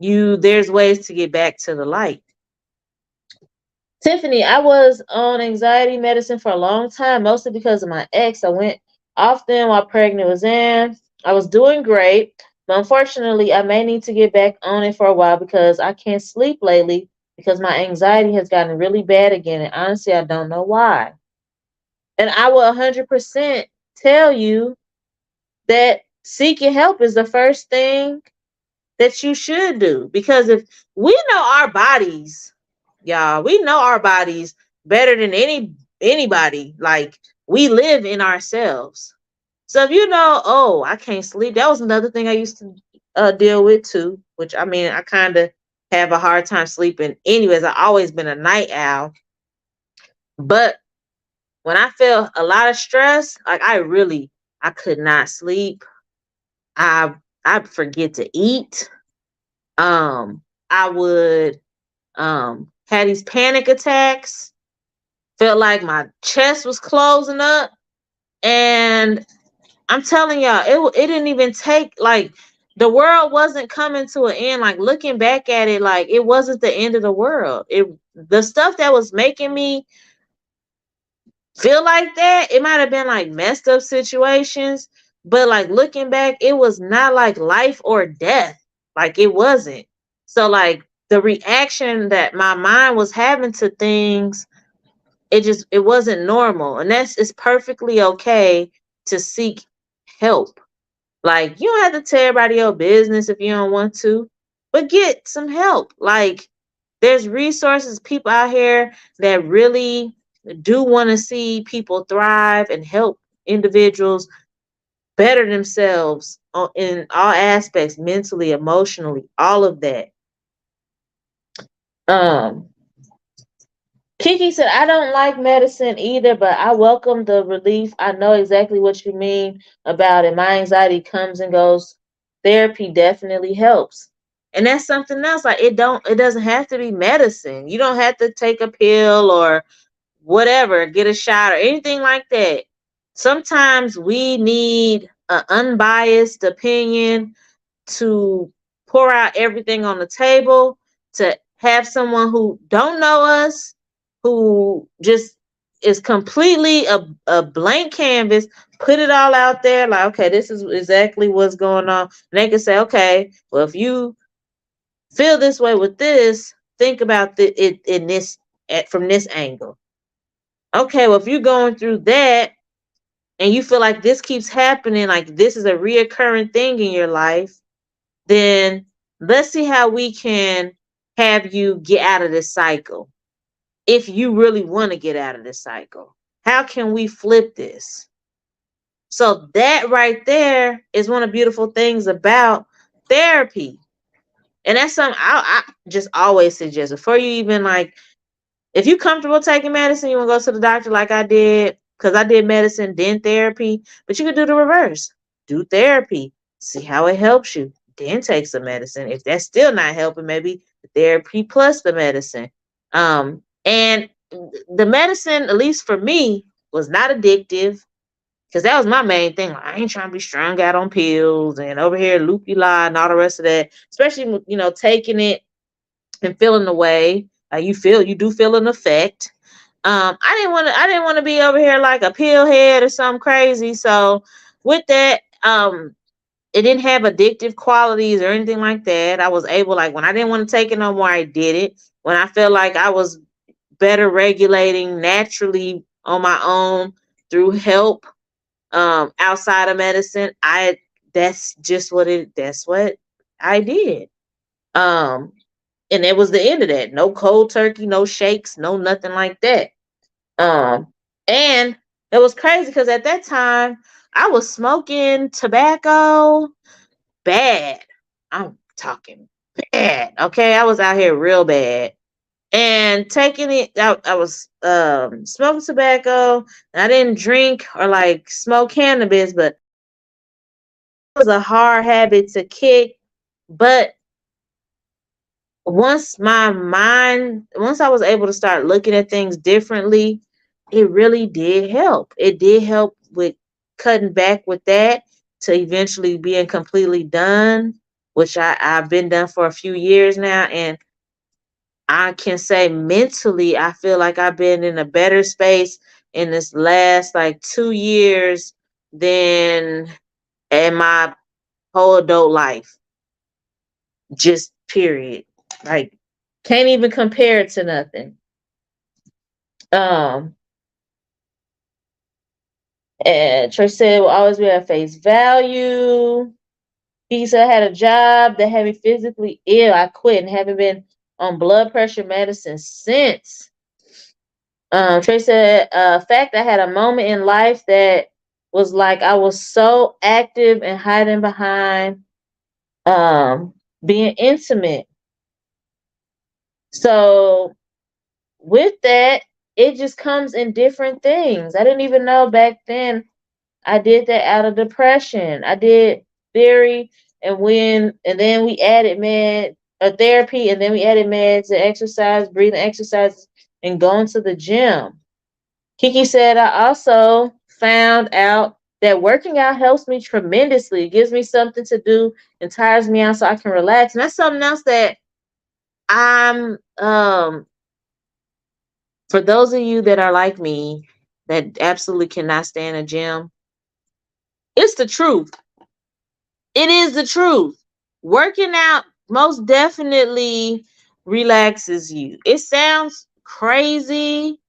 there's ways to get back to the light. Tiffany, I was on anxiety medicine for a long time, mostly because of my ex. I went often while pregnant with Zan. I was doing great, but unfortunately, I may need to get back on it for a while because I can't sleep lately because my anxiety has gotten really bad again. And honestly, I don't know why. And I will 100% tell you that seeking help is the first thing that you should do, because if we know our bodies, y'all, we know our bodies better than anybody. Like, we live in ourselves. So if you know, oh, I can't sleep, that was another thing I used to deal with too, which I mean, I kind of have a hard time sleeping anyways. I've always been a night owl. But when I felt a lot of stress, like I could not sleep. I I'd forget to eat. I would had these panic attacks, felt like my chest was closing up. And I'm telling y'all, it didn't even take, like, the world wasn't coming to an end. Like, looking back at it, like, it wasn't the end of the world. The stuff that was making me feel like that, it might have been like messed up situations, but like looking back, it was not like life or death. Like, it wasn't. So like the reaction that my mind was having to things, it wasn't normal. And it's perfectly okay to seek help. Like, you don't have to tell everybody your business if you don't want to, but get some help. Like, there's resources, people out here that really do want to see people thrive and help individuals better themselves in all aspects, mentally, emotionally, all of that. Um, Kiki said, I don't like medicine either, but I welcome the relief. I know exactly what you mean about it. My anxiety comes and goes. Therapy definitely helps. And that's something else. Like, it doesn't have to be medicine. You don't have to take a pill or whatever, get a shot or anything like that. Sometimes we need an unbiased opinion to pour out everything on the table, to have someone who don't know us, who just is completely a blank canvas, put it all out there, like, okay, this is exactly what's going on. And they can say, okay, well, if you feel this way with this, think about it in this from this angle. Okay, well, if you're going through that and you feel like this keeps happening, like this is a reoccurring thing in your life, then let's see how we can have you get out of this cycle. If you really want to get out of this cycle, how can we flip this? So that right there is one of the beautiful things about therapy. And that's something I just always suggest before you even like, if you're comfortable taking medicine, you want to go to the doctor like I did, because I did medicine, then therapy, but you could do the reverse. Do therapy, see how it helps you, then take some medicine. If that's still not helping, maybe the therapy plus the medicine. And the medicine, at least for me, was not addictive, because that was my main thing. Like, I ain't trying to be strung out on pills and over here loopy lie and all the rest of that. Especially, taking it and feeling the way you do feel an effect. I didn't want to be over here like a pill head or something crazy. So with that, it didn't have addictive qualities or anything like that. I was able, like, when I didn't want to take it no more, I did it. When I felt like I was better regulating naturally on my own through help, outside of medicine, that's what I did. Um, and it was the end of that. No cold turkey, no shakes, no nothing like that. And it was crazy because at that time I was smoking tobacco bad. I'm talking bad. Okay, I was out here real bad. And taking it, I was smoking tobacco. And I didn't drink or like smoke cannabis, but it was a hard habit to kick. But once I was able to start looking at things differently, it really did help. It did help with cutting back with that to eventually being completely done, which I've been done for a few years now. And I can say mentally, I feel like I've been in a better space in this last like 2 years than in my whole adult life. Just period. Like, can't even compare it to nothing. Um, and Trish said will always be at face value. He said I had a job that had me physically ill. I quit and haven't been on blood pressure medicine since. Trey said, fact, I had a moment in life that was like I was so active and hiding behind being intimate. So with that, it just comes in different things. I didn't even know back then I did that out of depression. I did theory, and then we added therapy, and then we added meds and exercise, breathing exercises, and going to the gym. Kiki said, I also found out that working out helps me tremendously. It gives me something to do and tires me out so I can relax. And that's something else that I'm for those of you that are like me that absolutely cannot stand a gym, it's the truth. It is the truth. Working out most definitely relaxes you. It sounds crazy,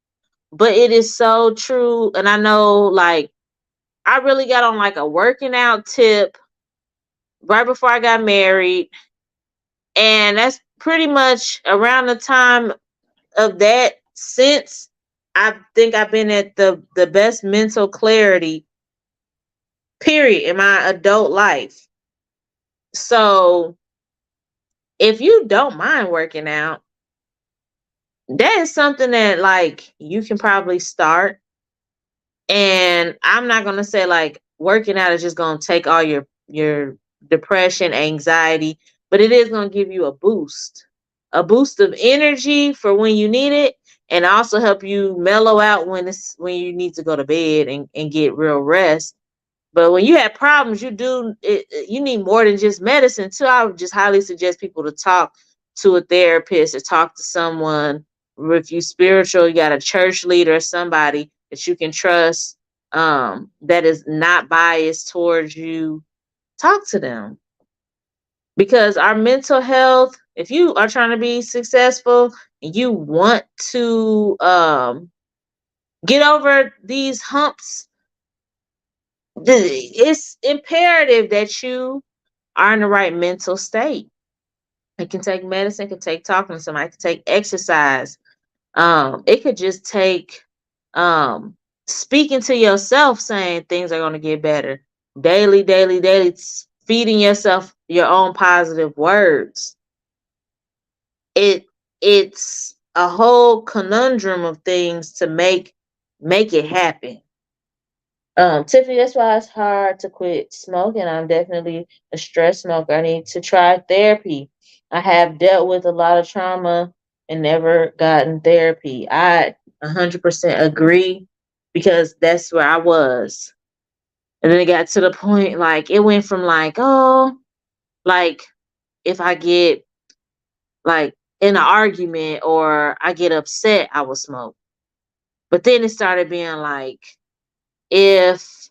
but it is so true. And I know, like, I really got on like a working out tip right before I got married. And that's pretty much around the time of that since I think I've been at the best mental clarity period in my adult life. So if you don't mind working out, that is something that like you can probably start. And I'm not gonna say like working out is just gonna take all your depression, anxiety, but it is gonna give you a boost of energy for when you need it, and also help you mellow out when you need to go to bed and get real rest. But when you have problems, you need more than just medicine too. I would just highly suggest people to talk to a therapist or talk to someone. If you spiritual, you got a church leader or somebody that you can trust, that is not biased towards you. Talk to them, because our mental health, if you are trying to be successful and you want to get over these humps, it's imperative that you are in the right mental state. It can take medicine, it can take talking to somebody, it can take exercise. It could just take speaking to yourself saying things are going to get better. Daily, daily, daily, feeding yourself your own positive words. It's a whole conundrum of things to make it happen. Tiffany, that's why it's hard to quit smoking. I'm definitely a stress smoker. I need to try therapy. I have dealt with a lot of trauma and never gotten therapy. I 100% agree because that's where I was. And then it got to the point like it went from like, oh, like if I get like in an argument or I get upset, I will smoke. But then it started being like, if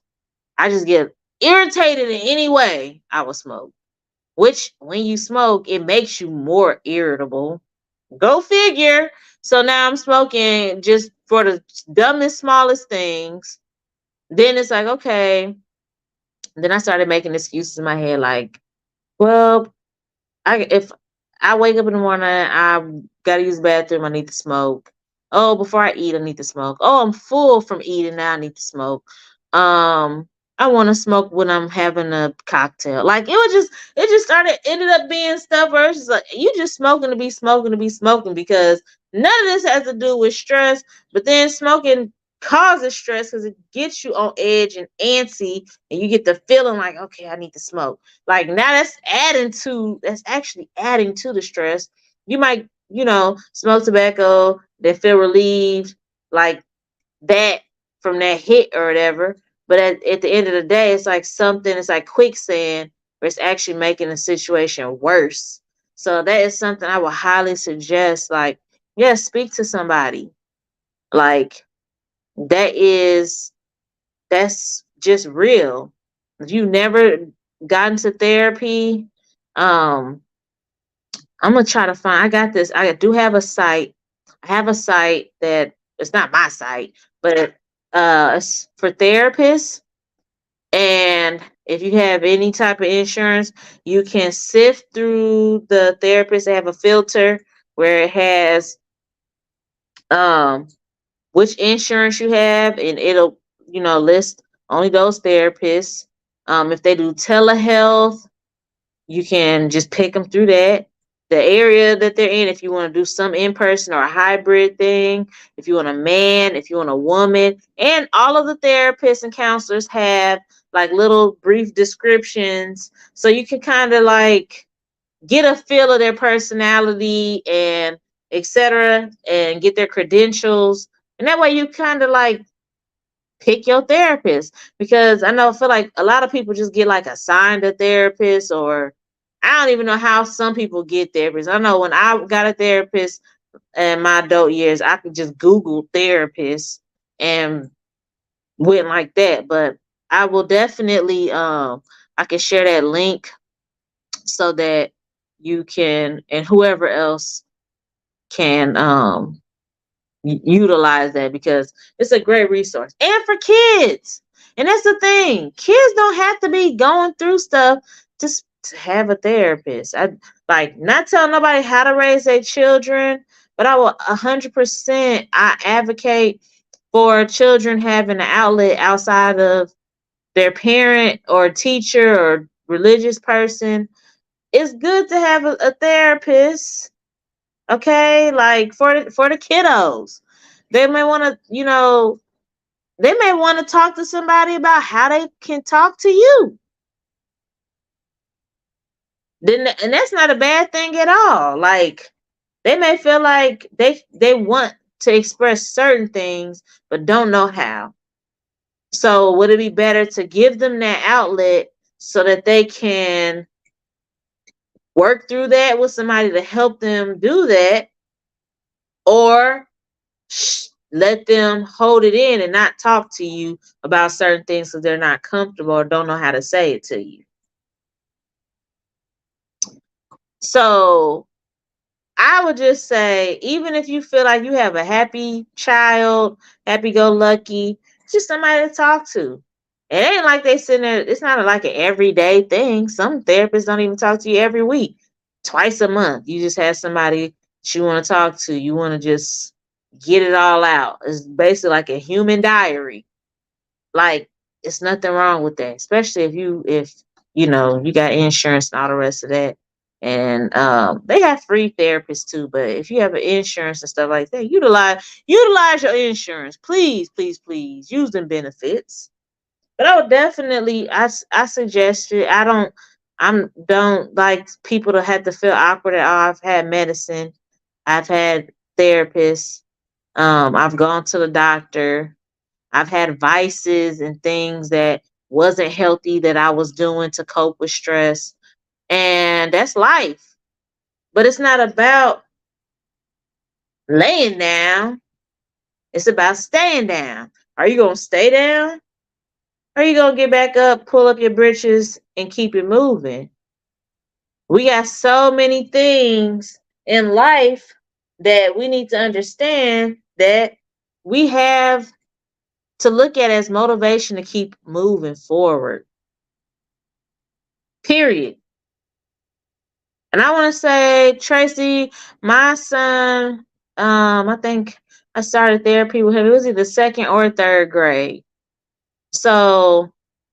I just get irritated in any way, I will smoke. Which, when you smoke, it makes you more irritable. Go figure. So now I'm smoking just for the dumbest, smallest things. Then it's like, okay. Then I started making excuses in my head, like, well, if I wake up in the morning, I gotta use the bathroom, I need to smoke. Oh, before I eat, I need to smoke. Oh, I'm full from eating now, I need to smoke. I want to smoke when I'm having a cocktail. Like it just ended up being stuff where it's just like you just smoking to be smoking to be smoking because none of this has to do with stress, but then smoking causes stress because it gets you on edge and antsy and you get the feeling like, okay, I need to smoke. Like now that's actually adding to the stress. You might, smoke tobacco, then feel relieved like that from that hit or whatever. But at the end of the day, it's like quicksand where it's actually making the situation worse. So that is something I would highly suggest. Like, yeah, speak to somebody. Like that is that's just real. If you never gotten to therapy, um, I'm gonna try to find. I got this. I do have a site. I have a site that it's not my site, but it's for therapists. And if you have any type of insurance, you can sift through the therapists. They have a filter where it has um which insurance you have, and it'll list only those therapists. If they do telehealth, you can just pick them through that. The area that they're in, if you want to do some in person or a hybrid thing, if you want a man, if you want a woman, and all of the therapists and counselors have like little brief descriptions so you can kind of like get a feel of their personality and etc. and get their credentials. And that way you kind of like pick your therapist because I feel like a lot of people just get like assigned a therapist, or I don't even know how some people get therapists. I know when I got a therapist in my adult years, I could just Google therapist and went like that. But I will definitely I can share that link so that you can, and whoever else can utilize that because it's a great resource. And for kids. And that's the thing. Kids don't have to be going through stuff just to have a therapist. I like not telling nobody how to raise their children, but I will 100% I advocate for children having an outlet outside of their parent or teacher or religious person. It's good to have a therapist. Okay, like for the kiddos, they may want to, they may want to talk to somebody about how they can talk to you. Then, and that's not a bad thing at all. Like they may feel like they want to express certain things but don't know how. So would it be better to give them that outlet so that they can work through that with somebody to help them do that, or let them hold it in and not talk to you about certain things because they're not comfortable or don't know how to say it to you? So I would just say, even if you feel like you have a happy child, happy go lucky, just somebody to talk to. It ain't like they sitting there, it's not like an everyday thing. Some therapists don't even talk to you every week, twice a month. You just have somebody that you want to talk to. You want to just get it all out. It's basically like a human diary. Like, it's nothing wrong with that, especially if you know you got insurance and all the rest of that. And they have free therapists too, but if you have an insurance and stuff like that, utilize your insurance. Please, please, please use them benefits. But I would definitely, I suggest it. Don't like people to have to feel awkward at all. I've had medicine, I've had therapists, I've gone to the doctor, I've had vices and things that wasn't healthy that I was doing to cope with stress, and that's life. But it's not about laying down; it's about staying down. Are you gonna stay down? Or are you gonna get back up, pull up your britches, and keep it moving? We got so many things in life that we need to understand that we have to look at as motivation to keep moving forward. Period. And I want to say, Tracy, my son, I think I started therapy with him. It was either second or third grade. So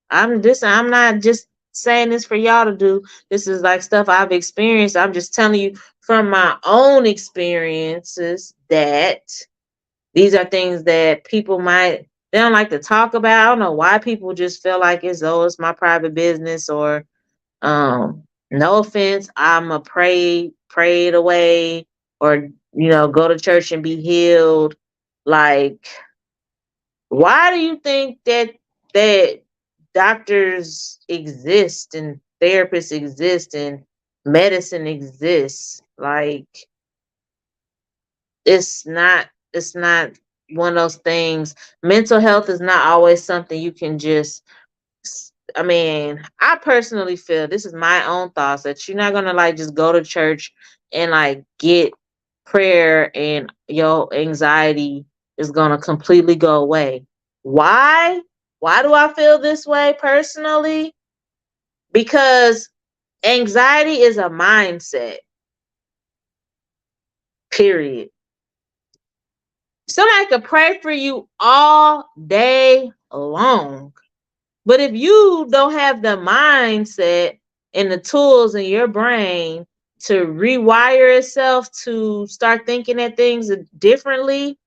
I'm not just saying this for y'all to do. This is like stuff I've experienced. I'm just telling you from my own experiences that these are things that people might they don't like to talk about. I don't know why people just feel like it's my private business or no offense, I'm a pray it away or go to church and be healed. Like, why do you think that doctors exist and therapists exist and medicine exists? Like, it's not one of those things. Mental health is not always something you can just I mean, I personally feel this is my own thoughts that you're not gonna like just go to church and like get prayer and your anxiety is gonna completely go away. Why? Why do I feel this way personally? Because anxiety is a mindset, period. Somebody could pray for you all day long. But if you don't have the mindset and the tools in your brain to rewire itself to start thinking at things differently,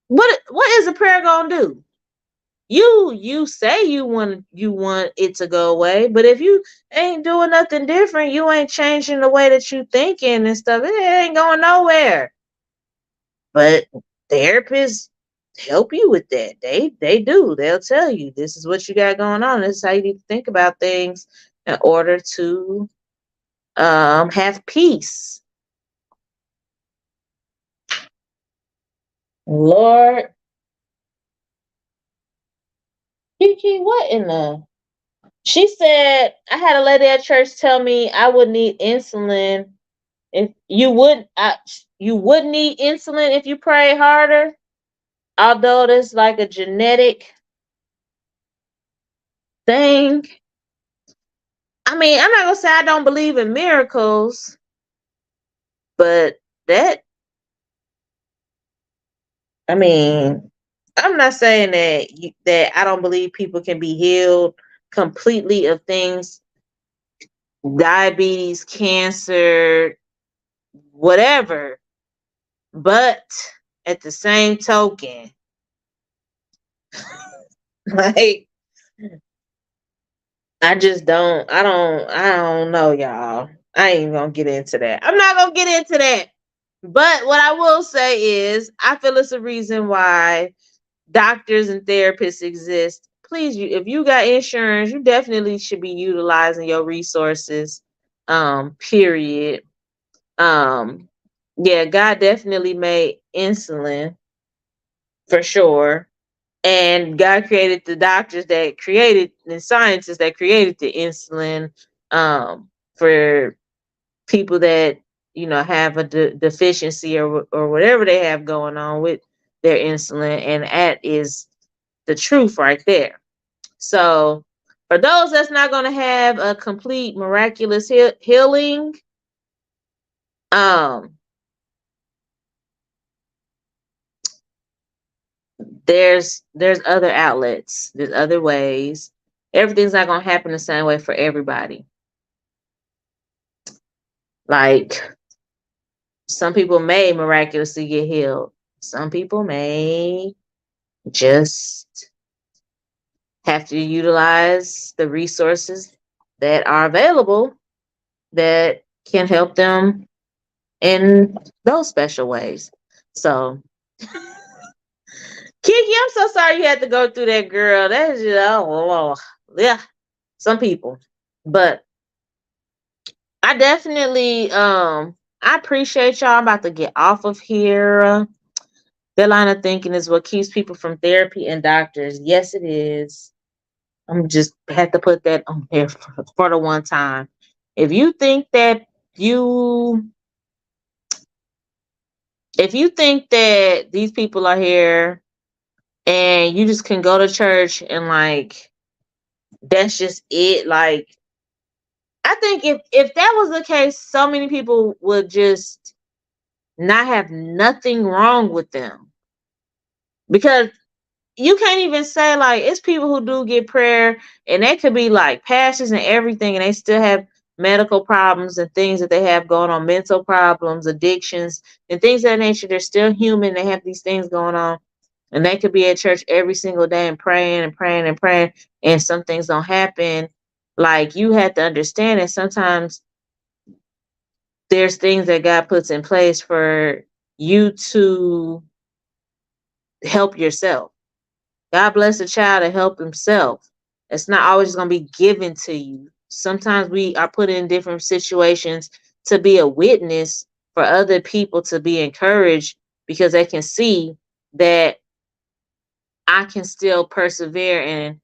what is a prayer gonna do? You say you want it to go away, but if you ain't doing nothing different, you ain't changing the way that you thinking and stuff, it ain't going nowhere. But therapists help you with that. They do. They'll tell you this is what you got going on. This is how you need to think about things in order to have peace. Lord, Kiki, what in the? She said I had a lady at church tell me I would need insulin if you would need insulin if you pray harder. Although there's like a genetic thing. I mean, I'm not gonna say I don't believe in miracles, but that I mean, I'm not saying that I don't believe people can be healed completely of things, diabetes, cancer, whatever. But at the same token, like I don't know, y'all. I ain't gonna get into that. I'm not gonna get into that. But what I will say is I feel it's a reason why doctors and therapists exist. Please, if you got insurance, you definitely should be utilizing your resources. Period. Um, yeah, God definitely made insulin for sure. And God created the doctors that created the scientists that created the insulin for people that have a deficiency or whatever they have going on with their insulin, and that is the truth right there. So for those that's not going to have a complete miraculous healing, um there's other outlets, there's other ways. Everything's not gonna happen the same way for everybody. Like some people may miraculously get healed. Some people may just have to utilize the resources that are available that can help them in those special ways. So, Kiki, I'm so sorry you had to go through that, girl. That is, yeah, some people. But I definitely, I appreciate y'all. I'm about to get off of here. That line of thinking is what keeps people from therapy and doctors. Yes, it is. I'm just had to put that on there for the one time. If you think that you if you think that these people are here and you just can go to church and like that's just it, like I think if that was the case, so many people would just not have nothing wrong with them. Because you can't even say like it's people who do get prayer and they could be like pastors and everything and they still have medical problems and things that they have going on, mental problems, addictions, and things of that nature. They're still human. They have these things going on. And they could be at church every single day and praying and praying and praying, and some things don't happen. Like you have to understand that sometimes there's things that God puts in place for you to help yourself. God bless a child to help himself. It's not always going to be given to you. Sometimes we are put in different situations to be a witness for other people to be encouraged because they can see that I can still persevere and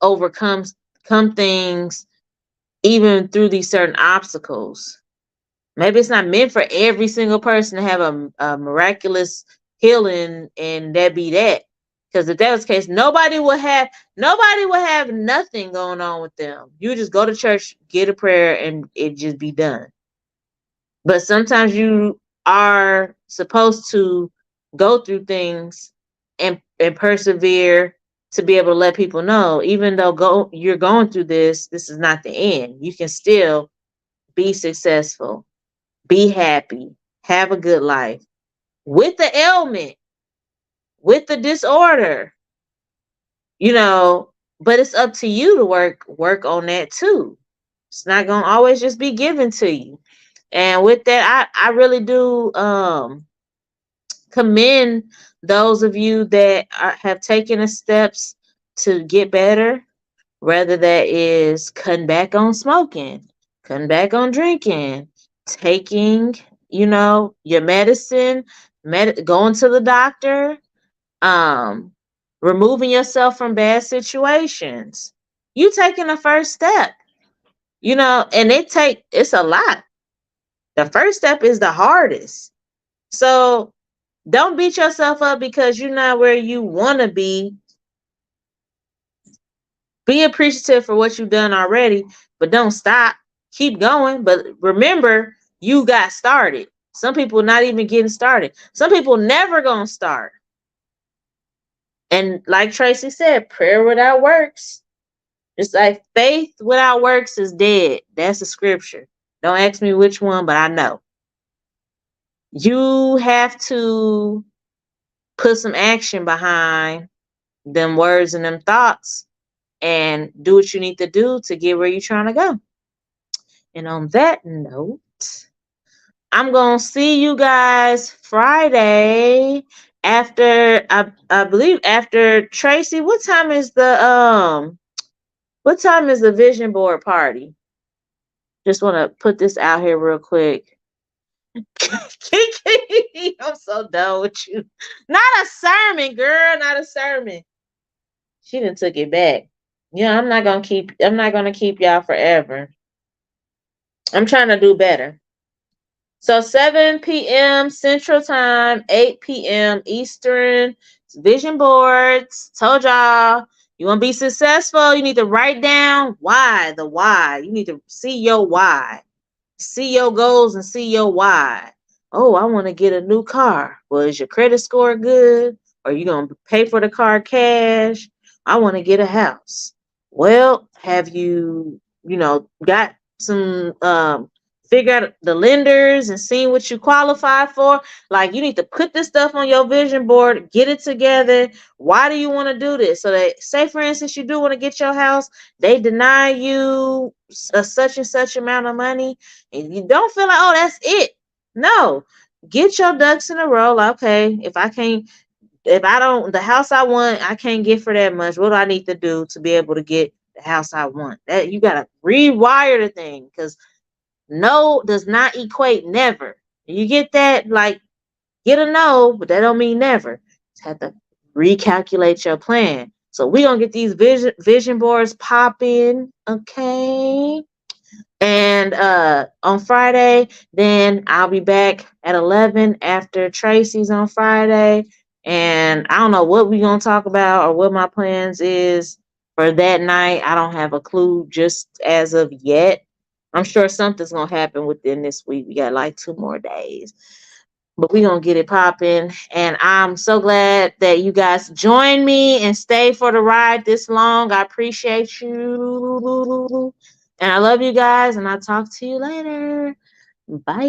overcome come things even through these certain obstacles. Maybe it's not meant for every single person to have a miraculous healing and that be that. Because if that was the case, nobody would have nothing going on with them. You just go to church, get a prayer, and it just be done. But sometimes you are supposed to go through things and persevere to be able to let people know, even though you're going through this is not the end. You can still be successful, be happy, have a good life with the ailment, with the disorder, you know, but it's up to you to work on that too. It's not going to always just be given to you. And with that, I really do commend those of you that have taken the steps to get better, whether that is cutting back on smoking, cutting back on drinking, taking, your medicine, going to the doctor, um, removing yourself from bad situations. You taking the first step, and it's a lot. The first step is the hardest. So don't beat yourself up because you're not where you want to be. Be appreciative for what you've done already, but don't stop. Keep going. But remember, you got started. Some people not even getting started. Some people never gonna start. And like Tracy said, prayer without works. It's like faith without works is dead. That's the scripture. Don't ask me which one, but I know. You have to put some action behind them words and them thoughts and do what you need to do to get where you're trying to go. And on that note, I'm going to see you guys Friday after I believe after Tracy. What time is the vision board party? Just want to put this out here real quick. I'm so done with you. Not a sermon, girl, not a sermon. She done took it back. Yeah, I'm not gonna keep y'all forever. I'm trying to do better. So 7 p.m. Central Time, 8 p.m. Eastern. Vision boards. Told y'all, you want to be successful, you need to write down the why. You need to see your why. See your goals and see your why. Oh, I want to get a new car. Well, is your credit score good? Or you gonna pay for the car cash? I want to get a house. Well, have you, got some figure out the lenders and seeing what you qualify for? Like, you need to put this stuff on your vision board, get it together. Why do you want to do this? So that, say for instance, you do want to get your house, they deny you a such and such amount of money, and you don't feel like, oh, that's it. No, get your ducks in a row. Okay, if I don't, the house I want, I can't get for that much. What do I need to do to be able to get the house I want? That you gotta rewire the thing, because no does not equate never. You get that? Like, get a no, but that don't mean never. Just have to recalculate your plan. So we gonna get these vision boards popping, okay? And on Friday, then I'll be back at 11 after Tracy's on Friday. And I don't know what we're going to talk about or what my plans is for that night. I don't have a clue just as of yet. I'm sure something's going to happen within this week. We got like 2 more days. But we're going to get it popping. And I'm so glad that you guys joined me and stayed for the ride this long. I appreciate you. And I love you guys, and I'll talk to you later. Bye.